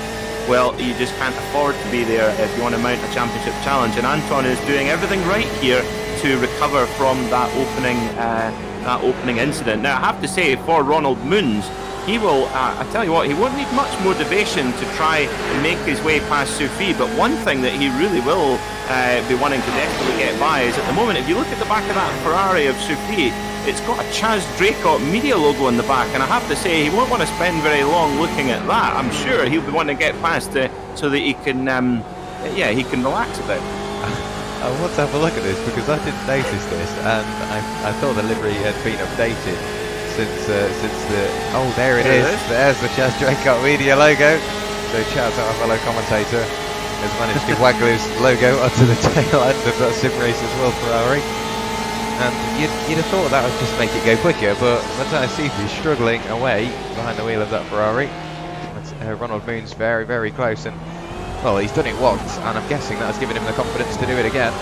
Well, you just can't afford to be there if you want to mount a championship challenge. And Anton is doing everything right here to recover from that opening incident. Now, I have to say, for Ronald Moons, he will, I tell you what, he won't need much motivation to try and make his way past Sufi, but one thing that he really will be wanting to desperately get by is, at the moment, if you look at the back of that Ferrari of Sufi, it's got a Chaz Draycott media logo on the back, and I have to say, he won't want to spend very long looking at that. I'm sure he'll be wanting to get past so that he can, he can relax a bit. I want to have a look at this, because I didn't notice this, and I thought the livery had been updated since the... Oh, there it is. There's the Chaz Draycott media logo. So Chaz, our fellow commentator, has managed to waggle his logo onto the tail end of that Simracersworld Ferrari. And you'd have thought that would just make it go quicker, but Matthias Sufi is struggling away behind the wheel of that Ferrari. Ronald Moons very, very close, and well, he's done it once, and I'm guessing that's given him the confidence to do it again.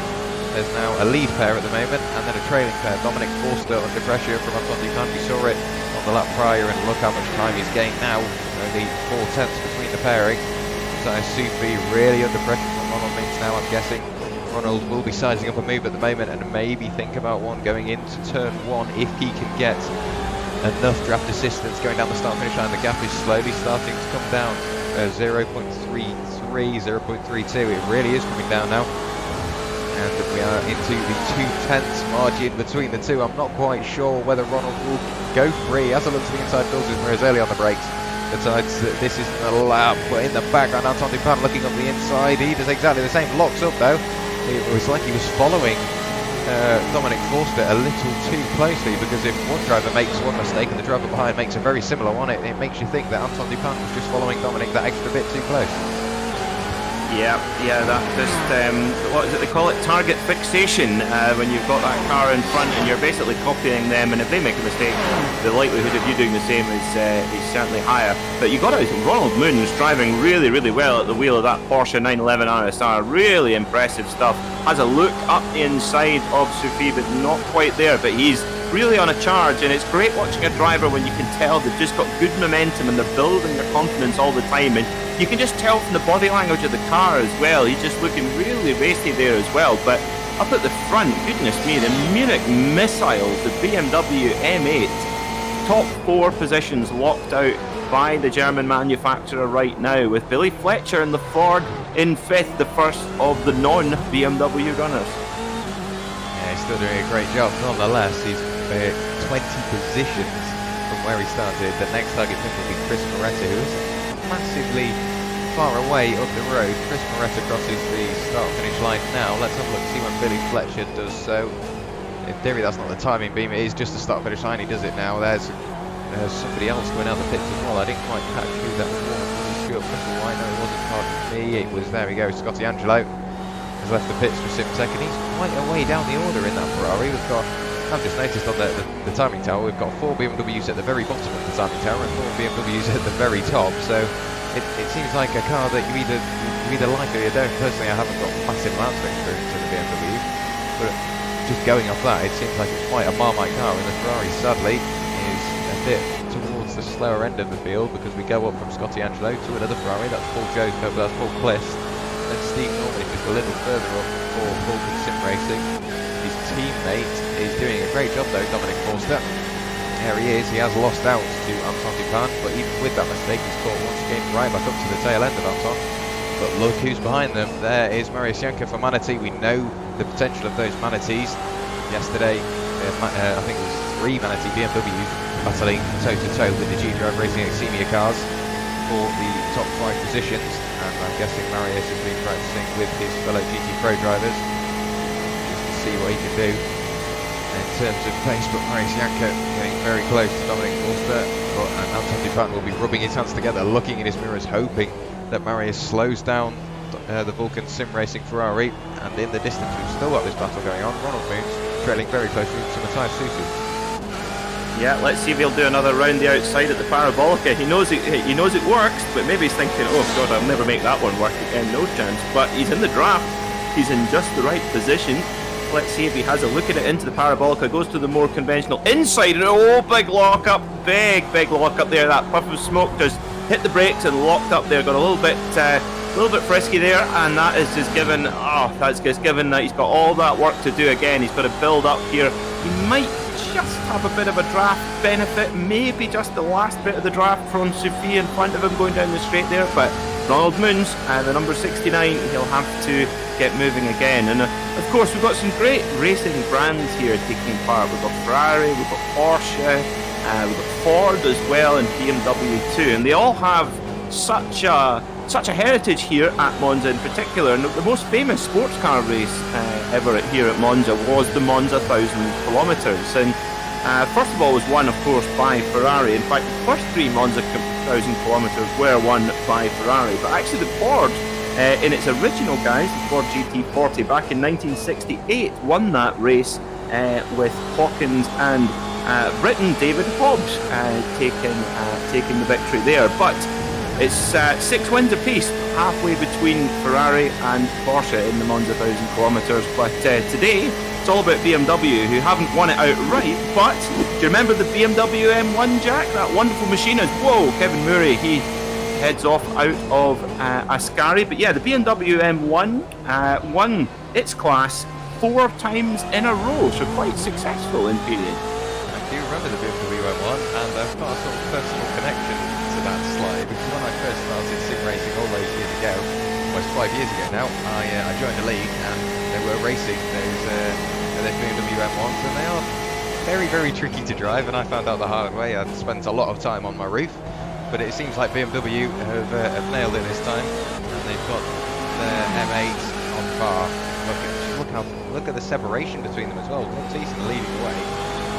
There's now a lead pair at the moment, and then a trailing pair. Dominic Forster under pressure from Anton Dupin. We saw it on the lap prior, and look how much time he's gained now. Only 4 tenths between the pairing. Matthias Sufi really under pressure from Ronald Moons now, I'm guessing. Ronald will be sizing up a move at the moment, and maybe think about one going into turn 1 if he can get enough draft assistance going down the start-finish line. The gap is slowly starting to come down. 0.33, 0.32. It really is coming down now. And we are into the 2/10 margin between the two. I'm not quite sure whether Ronald will go free. As I look to the inside filters, whereas early on the brakes, decides that this isn't a lap. But in the background, Anton Dupin looking up the inside. He does exactly the same. Locks up though. It was like he was following Dominic Forster a little too closely, because if one driver makes one mistake and the driver behind makes a very similar one, it makes you think that Anton Dupin was just following Dominic that extra bit too close. Yeah, that just, what is it they call it, target fixation, when you've got that car in front and you're basically copying them, and if they make a mistake, the likelihood of you doing the same is certainly higher. But you got to, Ronald Moons driving really, really well at the wheel of that Porsche 911 RSR, really impressive stuff. Has a look up the inside of Sufi, but not quite there, but he's really on a charge, and it's great watching a driver when you can tell they've just got good momentum and they're building their confidence all the time, and you can just tell from the body language of the car as well. He's just looking really racy there as well. But up at the front, goodness me, the Munich missiles, the BMW M8, top 4 positions locked out by the German manufacturer right now, with Billy Fletcher and the Ford in 5th, the first of the non-BMW runners. Yeah, he's still doing a great job. Nonetheless, he's 20 positions from where he started. The next target pick will be Chris Moretta, who is massively far away up the road. Chris Moretta crosses the start-finish line now. Let's have a look, see when Billy Fletcher does so. In theory, that's not the timing beam, it is just the start-finish line. He does it now. There's somebody else going out the pits as well. I didn't quite catch who that was. Stuart White, no, it wasn't pardon me. It was, there we go, Scotty Angelo has left the pits for Simsec, and he's quite a way down the order in that Ferrari. We've got, I've just noticed on the timing tower, we've got 4 BMWs at the very bottom of the timing tower and 4 BMWs at the very top. So it seems like a car that you either like or you don't. Personally, I haven't got massive amounts of experience in the BMW, but just going off that, it seems like it's quite a Marmite car, and the Ferrari sadly is a bit towards the slower end of the field, because we go up from Scotty Angelo to another Ferrari. That's Paul Jones, that's Paul Plist, and Steve Norman just a little further up for Vulcan Sim Racing. His teammate is doing a great job though, Dominic Forster. There he is, he has lost out to Anton Dupin, but even with that mistake he's caught once again right back up to the tail end of Anton. But look who's behind them. There is Mariusz Janka for Manatee. We know the potential of those Manatees. Yesterday, I think it was 3 Manatee BMWs battling toe-to-toe with the GT Racing Exemia cars for the top 5 positions. And I'm guessing Mariusz has been practicing with his fellow GT Pro drivers just to see what he can do in terms of pace. But Mariusz Janka getting very close to Dominic Forster. But Anton Dupin will be rubbing his hands together, looking in his mirrors, hoping that Mariusz slows down the Vulcan Sim Racing Ferrari. And in the distance we've still got this battle going on. Ronald Moons trailing very closely to Matthias Sufi. Yeah, let's see if he'll do another round the outside at the Parabolica. He knows it works, but maybe he's thinking, oh god, I'll never make that one work again, no chance. But he's in the draft, he's in just the right position. Let's see if he has a look at it into the Parabolica. Goes to the more conventional inside, and oh, big lock up, big lock up there. That puff of smoke just hit the brakes and locked up there. Got a little bit frisky there, and that is just given. Oh, that's just given that he's got all that work to do again. He's got to build up here. He might just have a bit of a draft benefit, maybe just the last bit of the draft from Sophie in front of him going down the straight there. But Ronald Moons, the number 69, he'll have to get moving again. And of course, we've got some great racing brands here taking part. We've got Ferrari, we've got Porsche, we've got Ford as well, and BMW too. And they all have such a heritage here at Monza in particular. And the most famous sports car race ever here at Monza was the Monza 1000 kilometres. And first of all was won, of course, by Ferrari. In fact, the first 3 Monza 1000 kilometres were won by Ferrari. But actually the Ford, in its original guise, the Ford GT40 back in 1968, won that race with Hawkins and Britain David Hobbs taking the victory there. But it's 6 wins apiece, halfway between Ferrari and Porsche in the Monza 1000 kilometres. But today, it's all about BMW, who haven't won it outright. But do you remember the BMW M1, Jack? That wonderful machine is, whoa, Kevin Murray, he heads off out of Ascari. But yeah, the BMW M1 won its class 4 times in a row, so quite successful in period. I do remember the BMW M1, and I've got a sort of personal connection to that slide, because when I first started sim racing all those years ago, almost 5 years ago now, I joined a league and they were racing those BMW M1s, and they are very tricky to drive, and I found out the hard way. I'd spent a lot of time on my roof, but it seems like BMW have nailed it this time, and they've got their M8 on par. Look at the separation between them as well. Baptiste leading the way,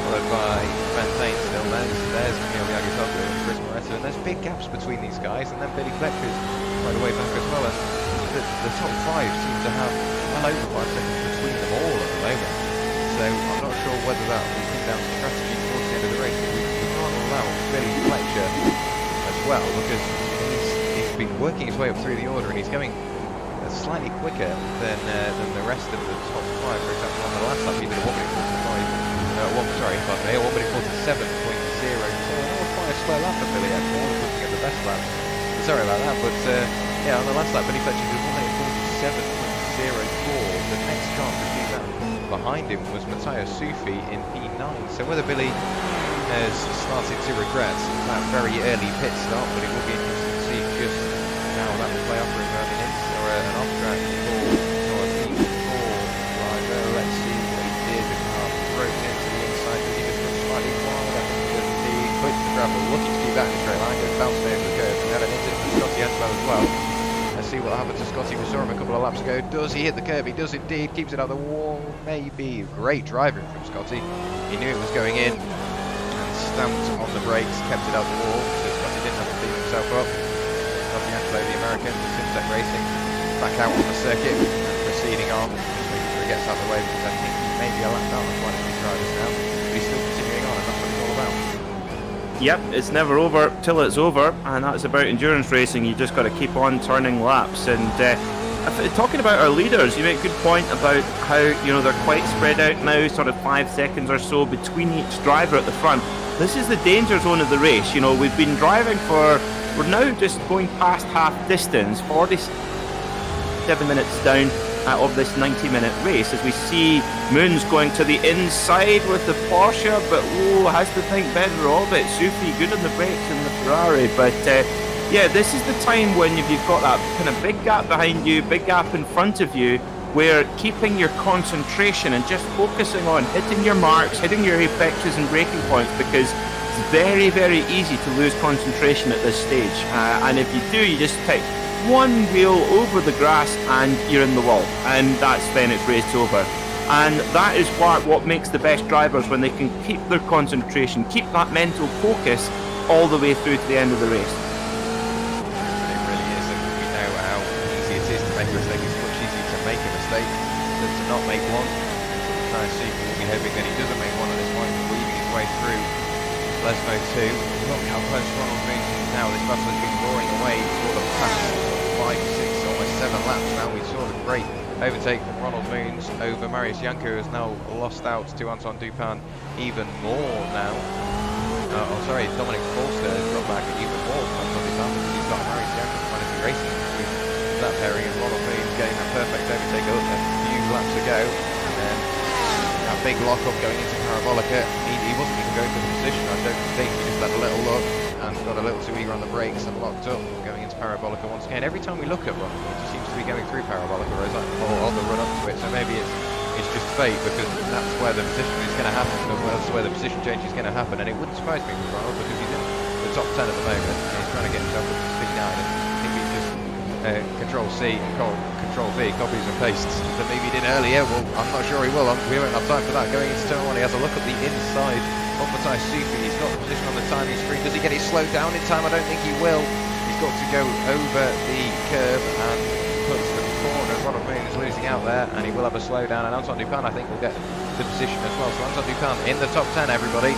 followed by Fontaine still there. There's Camille Agutoglu and Chris Moretta, and there's big gaps between these guys, and then Billy Fletcher's right away back as well. And the top 5 seem to have well over 5 seconds between them all at the moment. So I'm not sure whether that will come down to strategy towards the end of the race. We can't allow Billy Fletcher as well, because he's been working his way up through the order, and he's going slightly quicker than the rest of the top 5. For example, on the last lap he did a 1 minute 47.04. That was quite a slow lap for Billy actually. I was looking at the best lap. Sorry about that, but yeah, on the last lap Billy Fletcher did 1 minute 47.04. The next car to do that behind him was Matthias Sufi in P9. So whether Billy has started to regret that very early pit stop, but it will be interesting to see just how that will play off for him early in. An off-track for P4 driver. Let's see what he did. The car broke into the inside, but he just went slightly wide. I think he clipped the gravel, looking to keep that in a straight line, goes bouncing over the curve. We had an incident with Scotty Angelo as well. Let's see what happened to Scotty. We saw him a couple of laps ago. Does he hit the curve? He does indeed. Keeps it out the wall. Maybe. Great driving from Scotty. He knew it was going in and stamped on the brakes, kept it out the wall, so Scotty didn't have to beat himself up. Scotty Angelo, the American, Simtech Racing, back out on the circuit and proceeding on. Just making sure he gets out of the way, because I think he may be a lap down on one of these drivers now, but he's still continuing on, and that's what it's all about. Yep, it's never over till it's over, and that's about endurance racing. You just got to keep on turning laps. And Talking about our leaders, you make a good point about how, you know, they're quite spread out now, sort of 5 seconds or so between each driver at the front. This is the danger zone of the race. You know, we've been driving we're now just going past half distance, 47 minutes down of this 90-minute race, as we see Moons going to the inside with the Porsche, but has to think better of it. Sufi good on the brakes in the Ferrari, but yeah, this is the time when if you've got that kind of big gap behind you, big gap in front of you, where keeping your concentration and just focusing on hitting your marks, hitting your apexes and braking points, because it's very, very easy to lose concentration at this stage. And if you do, you just take one wheel over the grass and you're in the wall, and that's when it's raced over. And that is what makes the best drivers, when they can keep their concentration, keep that mental focus all the way through to the end of the race. To not make one. Try and see if we'll be hoping that he doesn't make one at this point, weaving his way through Lesmo 2. Look how close Ronald Moons is now. This battle has been roaring away for the past 5, 6, almost 7 laps now. We saw the great overtake from Ronald Moons over Marius Janko, who has now lost out to Anton Dupin even more now. Dominic Forster has got back even more from Anton Dupin, because he's got Marius Janko trying to be racing with that pairing, and Ronald Moons getting a perfect overtake a few laps ago, and then that big lock-up going into Parabolica. He wasn't even going for the position, I don't think. He just had a little look and got a little too eager on the brakes and locked up going into Parabolica once again. Every time we look at Ronald Moons, he seems to be going through Parabolica, or on the run up to it, so maybe it's just fate, because that's where the position is going to happen, that's where the position change is going to happen. And it wouldn't surprise me with Ronald, because he's in the top 10 at the moment, and he's trying to get himself up to speed 9, and I think he's just Control C and Control V, copies and pastes that maybe he did earlier. Well, I'm not sure he will. We won't have time for that. Going into turn 1, he has a look at the inside of Matthias Sufi. He's got the position on the timing screen. Does he get it slowed down in time? I don't think he will. He's got to go over the curve and put the corner. Ronald Moon is losing out there, and he will have a slowdown. And Anton Dupin, I think, will get the position as well. So Anton Dupin in the top 10, everybody.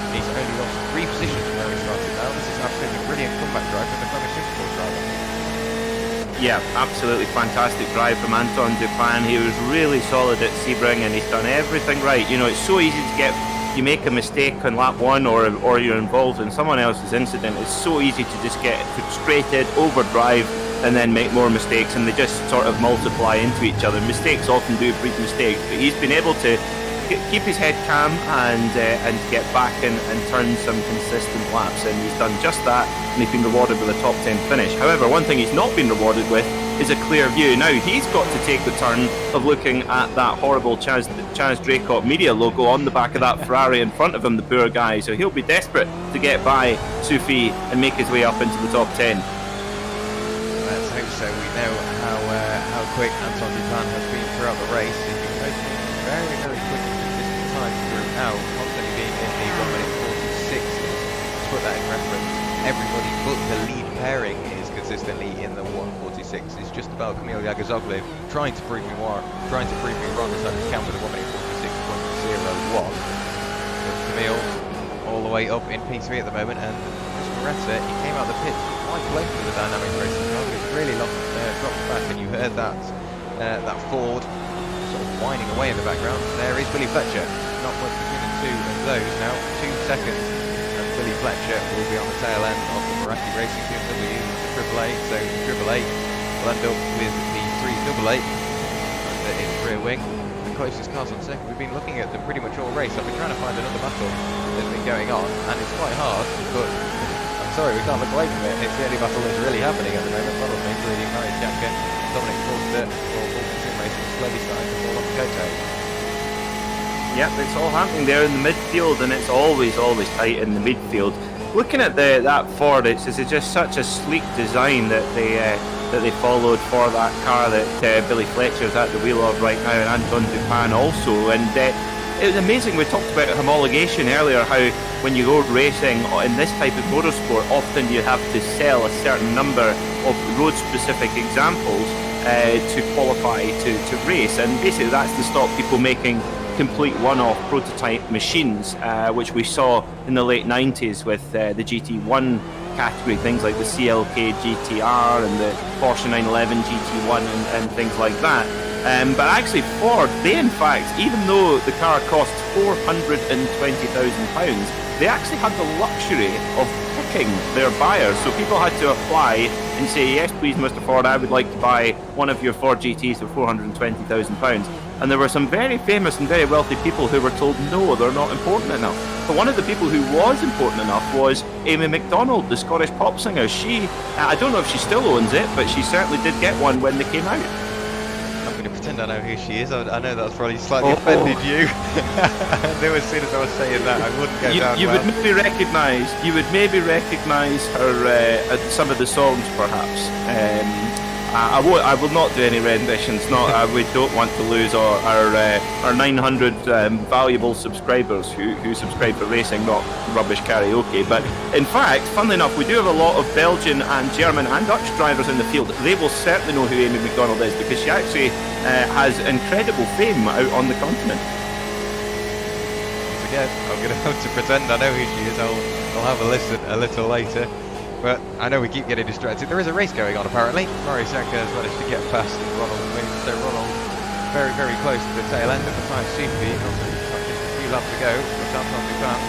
He's only lost 3 positions from where he started now. This is an absolutely brilliant comeback drive from the Flemish Supersport driver. Yeah, absolutely fantastic drive from Anton Dupin. He was really solid at Sebring, and he's done everything right. You know, it's so easy to you make a mistake on lap 1, or you're involved in someone else's incident. It's so easy to just get frustrated, overdrive, and then make more mistakes, and they just sort of multiply into each other. Mistakes often do breed mistakes, but he's been able to keep his head calm and get back and turn some consistent laps, and he's done just that, and he's been rewarded with a top 10 finish. However, one thing he's not been rewarded with is a clear view. Now he's got to take the turn of looking at that horrible Chaz Dracot media logo on the back of that Ferrari in front of him, the poor guy, so he'll be desperate to get by Sufi and make his way up into the top 10. Let's hope so. We know how quick Anton Dupin has been throughout the race. He's been racing very, very quick and consistent times throughout, constantly being in the 1 minute 46. To put that in reference, everybody but the lead pairing is consistently in the 1:46. It's just about Kamil Yagazoglu trying to prove me wrong, decided to count with a 1 minute 46.01. But Kamil all the way up in P3 at the moment, and Moretta, he came out of the pits quite late for the dynamic racing car. It really dropped back, and you heard that Ford sort of whining away in the background. There is Billy Fletcher, not much between the two of those now, 2 seconds, and Billy Fletcher will be on the tail end of the Meraki Racing BMW, the AAA, so AAA will end up with the 388 under its rear wing. The closest cars on second, we've been looking at them pretty much all race. I've been trying to find another battle that's been going on, and it's quite hard, but I'm sorry, we can't look away from it. It's the only battle that's really happening at the moment. Ronald Moons leading Marius Janka, Dominic Forster for Simracersworld Slowly starting to fall off the coattail. Yep, it's all happening there in the midfield, and it's always tight in the midfield. Looking at that Ford, it's just such a sleek design that they followed for that car that Billy Fletcher's at the wheel of right now, and Anton Dupin also. And it was amazing. We talked about homologation earlier, how when you go racing in this type of motorsport, often you have to sell a certain number of road-specific examples to qualify to race, and basically that's to stop people making complete one-off prototype machines, which we saw in the late 90s with the GT1 category, things like the CLK GTR and the Porsche 911 GT1 and things like that. But actually Ford, they in fact, even though the car costs £420,000, they actually had the luxury of picking their buyers. So people had to apply and say, yes please Mr. Ford, I would like to buy one of your Ford GTs for £420,000. And there were some very famous and very wealthy people who were told no, they're not important enough. But one of the people who was important enough was Amy MacDonald, the Scottish pop singer. She, I don't know if she still owns it, but she certainly did get one when they came out. I'm going to pretend I know who she is. I know that's probably slightly offended you. I knew as soon as I was saying that I wouldn't go down you would maybe recognise her some of the songs perhaps. I will not do any renditions. We don't want to lose our 900 valuable subscribers who subscribe for racing, not rubbish karaoke. But in fact, funnily enough, we do have a lot of Belgian and German and Dutch drivers in the field. They will certainly know who Amy MacDonald is because she actually has incredible fame out on the continent. Again, I'm going to have to pretend I know who she is. I'll have a listen a little later. But I know we keep getting distracted. There is a race going on apparently. Simracersworld has managed to get past Ronald Wings. So Ronald very, very close to the tail end of the time super. Also just a few laps to go. Anton Dupin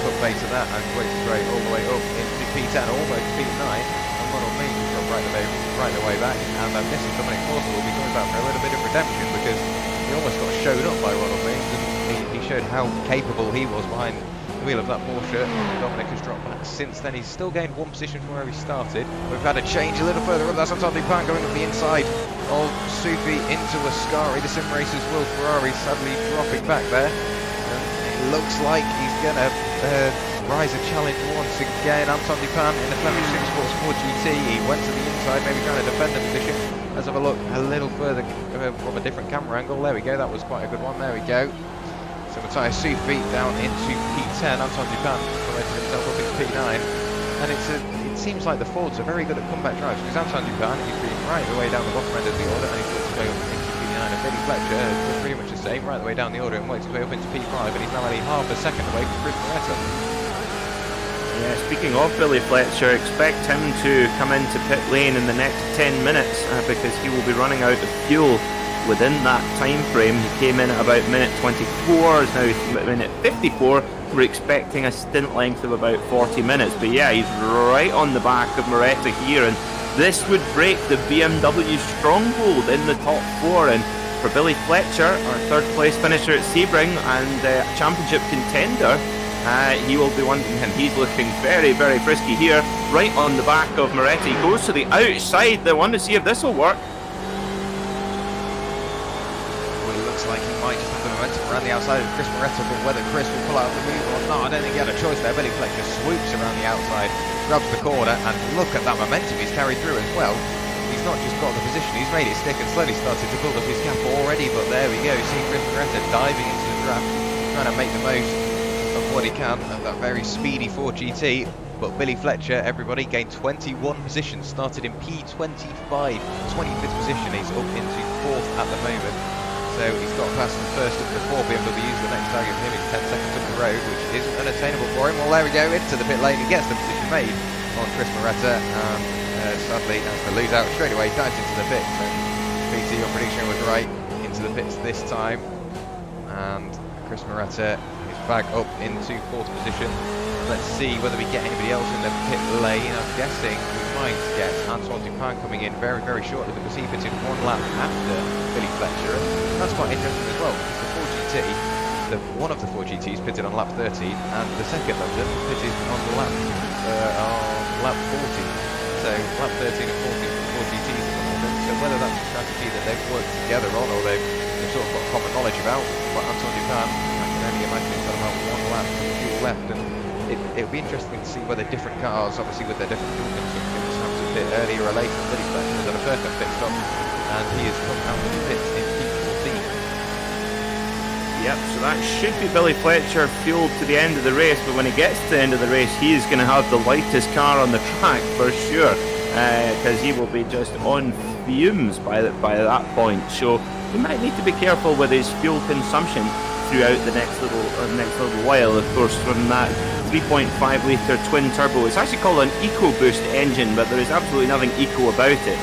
put pace on that and works his way all the way up into P10, almost P9. And Ronald Wings got right the way back. And I'm guessing Dominic Forster will be coming back for a little bit of redemption because he almost got showed up by Ronald Wings and he showed how capable he was behind the wheel of that Porsche. Dominic has dropped back since then. He's still gained one position from where he started. We've had a change a little further up. That's Anton Dupin going up the inside of Sufi into Ascari. The Simracersworld Ferrari sadly dropping back there. And it looks like he's going to rise a challenge once again. Anton Dupin in the Flemish 6 Sports 4 GT. He went to the inside, maybe trying to defend the position. Let's have a look a little further from a different camera angle. There we go. That was quite a good one. There we go. So Matthias Sufi down into P10, Anton Dupin promoted himself up into P9, and it seems like the Fords are very good at comeback drives because Anton Dupin, he's been right the way down the bottom end of the order and he's worked his way up into P9, and Billy Fletcher has done pretty much the same, right the way down the order and worked his way up into P5, and he's now only half a second away from Chris Moretta. Yeah, speaking of Billy Fletcher, expect him to come into pit lane in the next 10 minutes because he will be running out of fuel within that time frame. He came in at about minute 24, is now minute 54. We're expecting a stint length of about 40 minutes. But yeah, he's right on the back of Moretta here, and this would break the BMW stronghold in the top four. And for Billy Fletcher, our third place finisher at Sebring and championship contender, he will be wanting him. He's looking very, very frisky here, right on the back of Moretta. He goes to the outside. They want to see if this will work. Like he might just have the momentum around the outside of Chris Moretta, but whether Chris will pull out the move or not, I don't think he had a choice there. Billy Fletcher swoops around the outside, grabs the corner, and look at that momentum he's carried through as well. He's not just got the position, he's made it stick and slowly started to build up his gap already, but there we go, see Chris Moretta diving into the draft, trying to make the most of what he can of that very speedy Ford GT. But Billy Fletcher, everybody, gained 21 positions, started in P25, 25th position, he's up into 4th at the moment. So he's got past the first of the 4 BMWs. The next target for him is 10 seconds up the road, which isn't unattainable for him. Well, there we go, into the pit lane. He gets the position made on Chris Moretta, and sadly has to lose out straight away, dives into the pits. And PT, your prediction was right, into the pits this time. And Chris Moretta is back up into 4th position. Let's see whether we get anybody else in the pit lane. I'm guessing we might get Antoine Dupin coming in very, very shortly because he pitted 1 lap after Billy Fletcher. And that's quite interesting as well. The 4GT, one of the 4 GTs pitted on lap 13, and the second of them pitted on lap 40. So lap 13 and 14 for 4 GTs at the moment. So whether that's a strategy that they've worked together on or they've sort of got common knowledge about, but Antoine Dupin, I can only imagine he's got about 1 lap of fuel left. And it'll be interesting to see whether different cars, obviously with their different fuel consumptions, have to pit earlier or later. Billy Fletcher has done a perfect pit stop, and he has come out of the pits in P14. Yep, so that should be Billy Fletcher fueled to the end of the race, but when he gets to the end of the race, he is going to have the lightest car on the track for sure, because he will be just on fumes by that point. So he might need to be careful with his fuel consumption throughout the next little while. Of course, from that 3.5 litre twin turbo. It's actually called an EcoBoost engine, but there is absolutely nothing eco about it.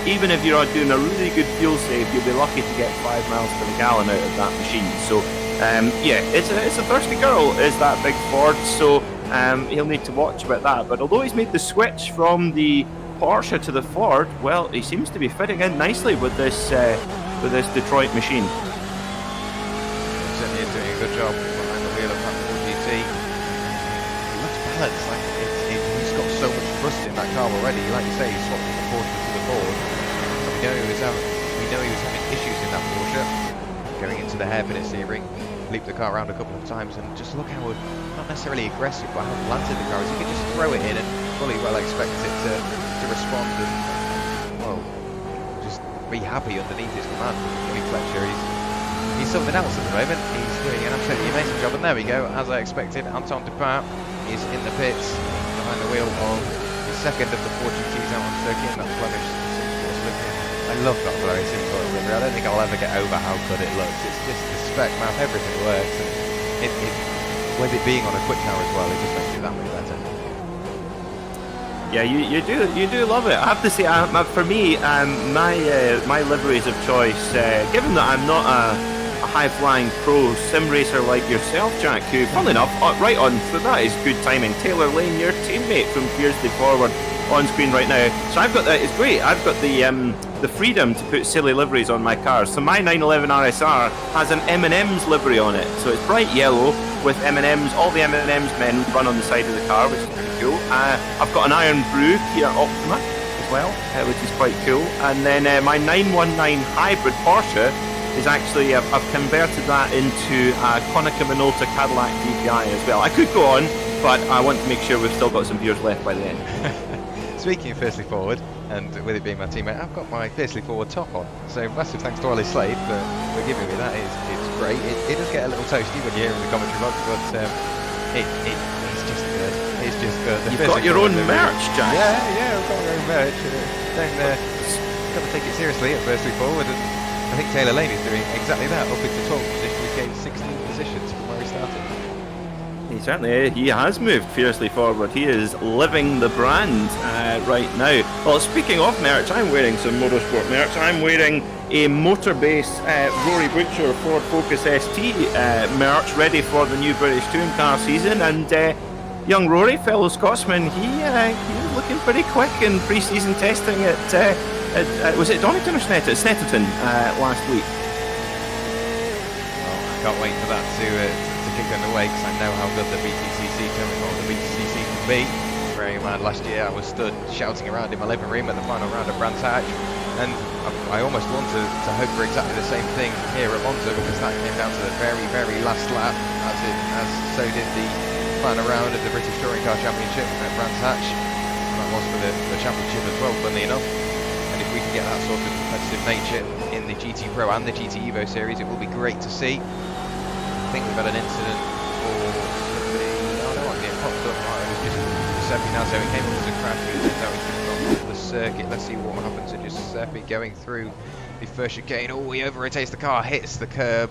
Even if you're doing a really good fuel save, you'll be lucky to get 5 miles per gallon out of that machine. So yeah, it's a thirsty girl, is that big Ford, so he'll need to watch about that. But although he's made the switch from the Porsche to the Ford, well, he seems to be fitting in nicely with this Detroit machine. Certainly is doing a good job behind the wheel of that Ford GT. It looks balanced, like he's got so much rust in that car already. Like you say, he swapped from the Porsche to the Ford. We know he was having issues in that Porsche, going into the hairpin at Sebring. Leaped the car around a couple of times, and just look how, not necessarily aggressive, but how planted the car is. You could just throw it in and fully well expect it to respond and, well, just be happy underneath his command. Jimmy Fletcher, he's something else at the moment. He's doing an absolutely amazing job, and there we go, as I expected. Anton Dupin is in the pits behind the wheel of the second of the 4 GTs out on circuit, and that's Flemish Simcourse livery. I love that Flemish Simcourse livery. I don't think I'll ever get over how good it looks. It's just the spec, man, everything works, and with it being on a quick car as well, it just makes it that much better. Yeah, you do love it. I have to say, for me, my liveries of choice, given that I'm not a high-flying pro sim racer like yourself, Jack, who, funnily enough, right on, so that is good timing. Taylor Lane, your teammate from Fiercely Forward, on screen right now. So I've got that. It's great. I've got the freedom to put silly liveries on my cars. So my 911 RSR has an M&M's livery on it. So it's bright yellow with M&M's. All the M&M's men run on the side of the car, which is pretty cool. I've got an Iron Brew Kia Optima as well, which is quite cool. And then my 919 hybrid Porsche is actually, I've converted that into a Konica Minolta Cadillac DPI as well. I could go on, but I want to make sure we've still got some viewers left by the end. Speaking of Fiercely Forward, and with it being my teammate, I've got my Fiercely Forward top on. So massive thanks to Ollie Slade for giving me that. It's great. It does get a little toasty when you hear in the commentary box, but it's just good. It's just good. You've got your own merch, Jack. Yeah, I've got my own merch. Got to take it seriously at Fiercely Forward, and I think Taylor Lane is doing exactly that. Up into 12th position, he's gained 16 positions from where he started. He certainly he has moved fiercely forward. He is living the brand right now. Well, speaking of merch, I'm wearing some motorsport merch. I'm wearing a Motorbase Rory Butcher Ford Focus ST merch ready for the new British Touring Car season. And young Rory, fellow Scotsman, he was looking pretty quick in pre-season testing at was it Donington or Snetterton last week? Well, I can't wait for that to kick underway, because I know how good the BTCC can be. Bearing in mind, last year I was stood shouting around in my living room at the final round of Brands Hatch, and I almost want to hope for exactly the same thing here at Monza, because that came down to the very, very last lap, as so did the final round of the British Touring Car Championship at Brands Hatch, and that was for the championship as well, funnily enough. And if we can get that sort of competitive nature in the GT Pro and the GT EVO series, it will be great to see. I think we've had an incident for it popped up. It was just Giuseppe Nazzo. He came up with a crash. He's on the circuit. Let's see what happens to Giuseppe going through the first chicane. Oh, he over-rotates the car, hits the curb,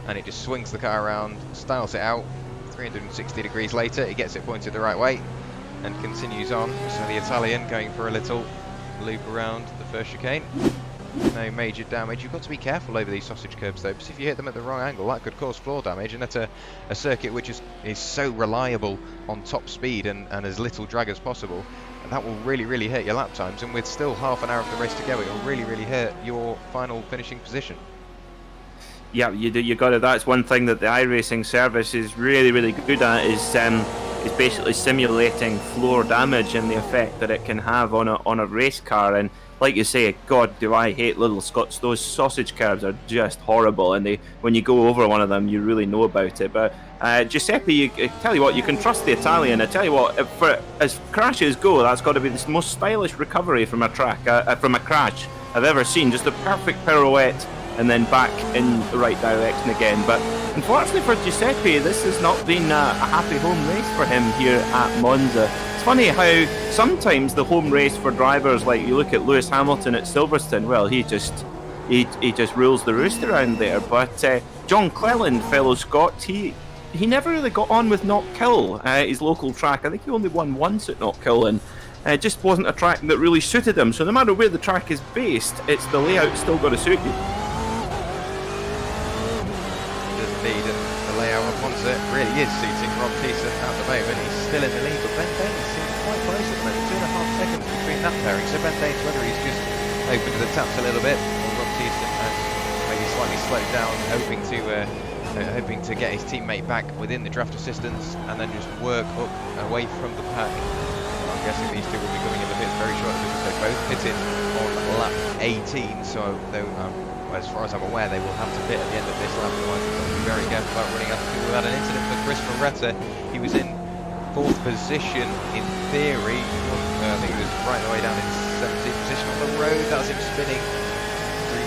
and it just swings the car around, styles it out. 360 degrees later, he gets it pointed the right way and continues on. So the Italian going for a little loop around the first chicane. No major damage. You've got to be careful over these sausage curbs though, because if you hit them at the wrong angle, that could cause floor damage, and at a circuit which is so reliable on top speed and as little drag as possible, that will really hurt your lap times, and with still half an hour of the race to go, it will really hurt your final finishing position. Yeah, you got it. That's one thing that the iRacing service is really good at, is basically simulating floor damage and the effect that it can have on a race car. And like you say, God, do I hate little Scots. Those sausage curbs are just horrible, and when you go over one of them, you really know about it. But Giuseppe, I tell you what, you can trust the Italian. I tell you what, as crashes go, that's got to be the most stylish recovery from a crash I've ever seen. Just a perfect pirouette, and then back in the right direction again. But unfortunately for Giuseppe, this has not been a happy home race for him here at Monza. It's funny how sometimes the home race for drivers, like you look at Lewis Hamilton at Silverstone, well, he just rules the roost around there. But John Cleland, fellow Scot, he he never really got on with Knockhill, his local track. I think he only won once at Knockhill, and it just wasn't a track that really suited him. So no matter where the track is based, it's the layout still got to suit you. He does indeed, and the layout of MONZA really is suiting Rob Thiessen at the moment. He's still in the lead, but Ben Danes seems quite close at the moment. 2.5 seconds between that pairing. So Ben Danes, whether he's just opened the taps a little bit, or Rob Thiessen has maybe slightly slowed down, hoping to get his teammate back within the draft assistance and then just work up away from the pack. I'm guessing these two will be coming in the pits very shortly because they both pitted on lap 18, so as far as I'm aware they will have to pit at the end of this lap, otherwise they've got to be very careful about running out of fuel without an incident. For Chris Moretta, he was in 4th position in theory. I think he was right the way down in 17th position on the road. That was him spinning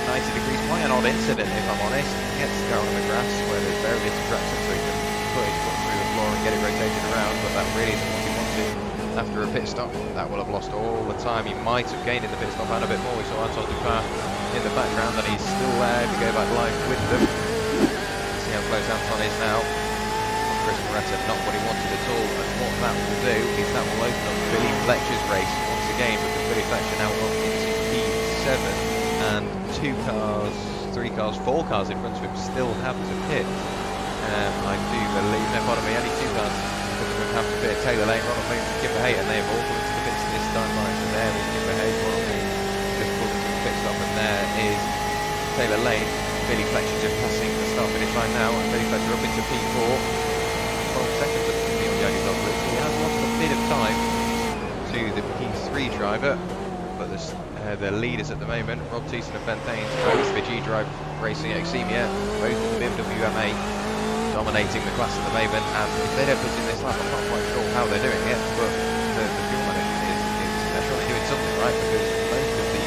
90 degrees. Quite an odd incident, if I'm honest. He gets to go on the grass where there's very little traction, so he can put his foot through the floor and get it rotated around, but that really isn't what he wanted. After a pit stop, that will have lost all the time he might have gained in the pit stop and a bit more. We saw Anton Dupin in the background, and he's still there to go back live with them. See how close Anton is now. Chris Moretta, not what he wanted at all, and what that will do is that will open up Billy Fletcher's race once again, because Billy Fletcher now up into P7, and 2 cars, 3 cars, 4 cars in front of him still have to pit. I do believe, no, pardon me, only 2 cars in front of him have to pit. Taylor Lane, Ronald Williams and Kipper Hay, and they have all come into the pits this time line. So there is Kipper Hay, Ronald Williams just pulled into the pit stop, and there is Taylor Lane. Billy Fletcher just passing the start finish line now, and Billy Fletcher up into P4. 12 seconds up to Neil Young's. He has lost a bit of time to the P3 driver, but the leaders at the moment, Rob Thiessen and Ben Thanes, both for G-Drive Racing Exemia, both in the BMW MA, dominating the class at the moment. And if they don't put in this lap, I'm not quite sure how they're doing it, but the fuel management they're surely doing something right, because most of the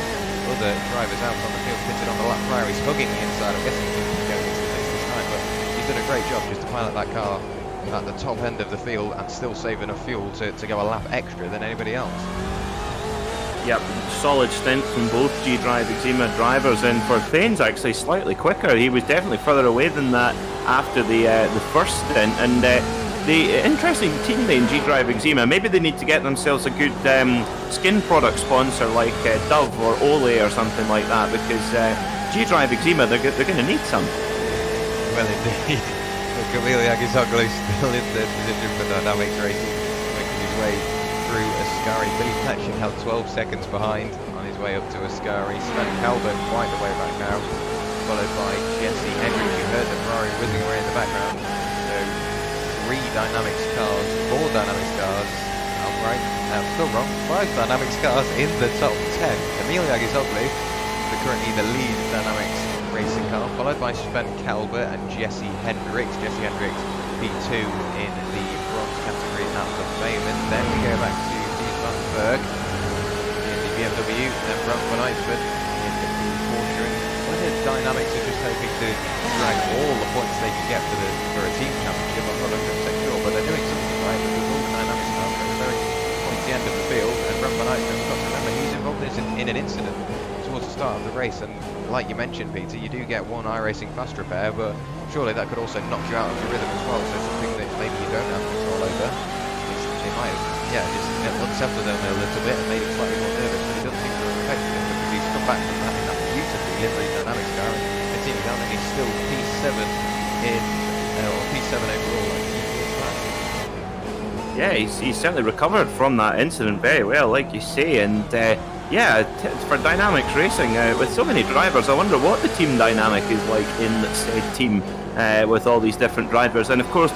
other drivers out on the field pitted on the lap prior. He's hugging the inside. I'm guessing he's going into the pits this time, but he's done a great job just to pilot that car at the top end of the field and still save enough fuel to go a lap extra than anybody else. Yep, solid stint from both G-Drive Exima drivers, and for Thanes actually slightly quicker. He was definitely further away than that after the first stint, and the interesting team name G-Drive Exima, maybe they need to get themselves a good skin product sponsor like Dove or Olay or something like that, because G-Drive Exima, they're going to need some. Well, indeed. Camille Yagizoglu still in the position for Dynamics Racing, making his way through Ascari. Billy Fletcher held 12 seconds behind on his way up to Ascari. Sven Calvert quite the way back now, followed by Jesse Hendrick. You heard the Ferrari whizzing away in the background. So 3 Dynamics cars, 4 Dynamics cars, I'm right, I'm still wrong, 5 Dynamics cars in the top 10. Camille Yagizoglu, currently the lead Dynamics racing car, followed by Sven Calvert and Jesse Hendricks. Jesse Hendricks P2 in the bronze category at the moment. Then we go back to Steve Vandenberg in the BMW, then Brant van Eijsman in the Porsche. Whether Dynamics are just hoping to drag all the points they can get for a team championship, I'm not 100% sure, but they're doing something right, because all the Dynamics cars are at the very pointy end of the field, and Brant van Eijsman, we've got to remember, he was involved in an incident towards the start of the race, and like you mentioned, Peter, you do get 1 iRacing fast repair, but surely that could also knock you out of your rhythm as well, so something that maybe you don't have control over. It might have, just unsettled him a little bit and made him slightly more nervous, but it doesn't seem to have affected him, because he's come back from having that beautifully livery Dynamics car and continuing down, and he's still P7 or P7 overall. Yeah, he's certainly recovered from that incident very well, like you say, and yeah, for Dynamics Racing, with so many drivers, I wonder what the team dynamic is like in said team with all these different drivers. And of course,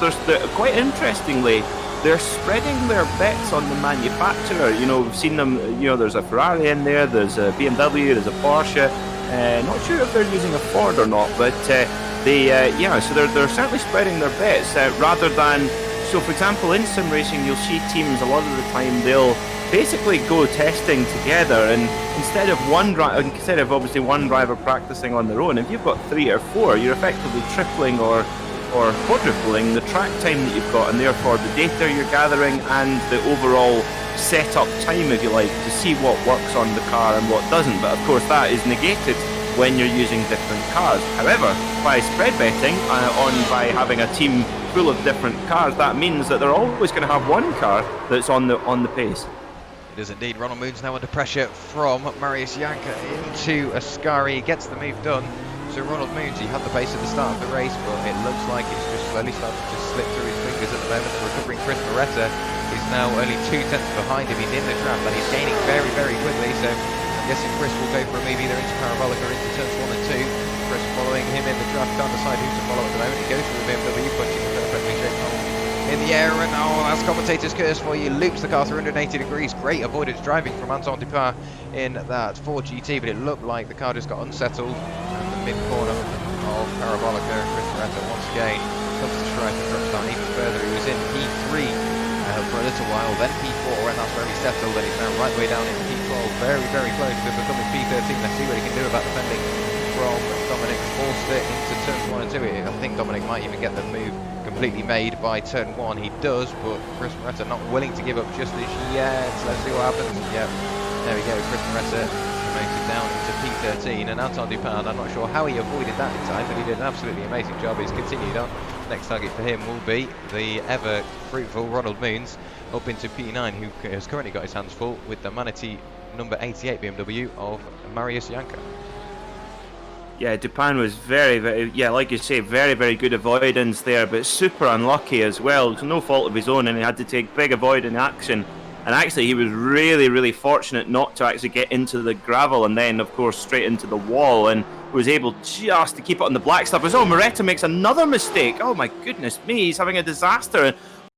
quite interestingly, they're spreading their bets on the manufacturer. You know, we've seen them, you know, there's a Ferrari in there, there's a BMW, there's a Porsche. Not sure if they're using a Ford or not, but yeah, so they're certainly spreading their bets rather than. So, for example, in sim racing, you'll see teams a lot of the time they'll basically go testing together, and instead of obviously one driver practicing on their own, if you've got 3 or 4, you're effectively tripling or quadrupling the track time that you've got, and therefore the data you're gathering and the overall setup time, if you like, to see what works on the car and what doesn't. But of course that is negated when you're using different cars. However, by spread betting by having a team full of different cars, that means that they're always going to have one car that's on the pace. It is indeed. Ronald Moon's now under pressure from Mariusz Janka into Ascari. He gets the move done. So Ronald Moons, he had the pace at the start of the race, but it looks like it's just slowly starting to slip through his fingers at the moment. The recovering Chris Beretta is now only 2 tenths behind him. He's in the draft and he's gaining very, very quickly. So I'm guessing Chris will go for a move either into Parabolic or into turns 1 and 2. Chris following him in the draft, can't decide who to follow at the moment. He goes for the BMW, punching the perfectly shaped hole in the air, and oh, that's commentator's curse for you. Loops the car 380 degrees. Great avoidance driving from Anton Dupin in that Ford GT, but it looked like the car just got unsettled. And the mid corner of Parabolica, Chris Beretta once again comes to strife and drops down even further. He was in P3 for a little while, then P4, and that's where he settled, and he's now right way down in P12, very, very close to becoming P13. Let's see what he can do about defending from Dominic Forster into turns 1 and 2. I think Dominic might even get the move completely made by turn 1. He does, but Chris Beretta not willing to give up just as yet. Let's see what happens. Yep, there we go. Chris Beretta makes it down into P13, and Anton Dupin, I'm not sure how he avoided that in time, but he did an absolutely amazing job. He's continued on. Next target for him will be the ever fruitful Ronald Moons up into P9, who has currently got his hands full with the Manatee number 88 BMW of Mariusz Janka. Yeah, Dupin was very, like you say, very, very good avoidance there, but super unlucky as well. It's no fault of his own, and he had to take big avoiding action. And actually, he was really, really fortunate not to actually get into the gravel and then, of course, straight into the wall, and was able just to keep it on the black stuff. Oh, Moretta makes another mistake. Oh my goodness me, he's having a disaster.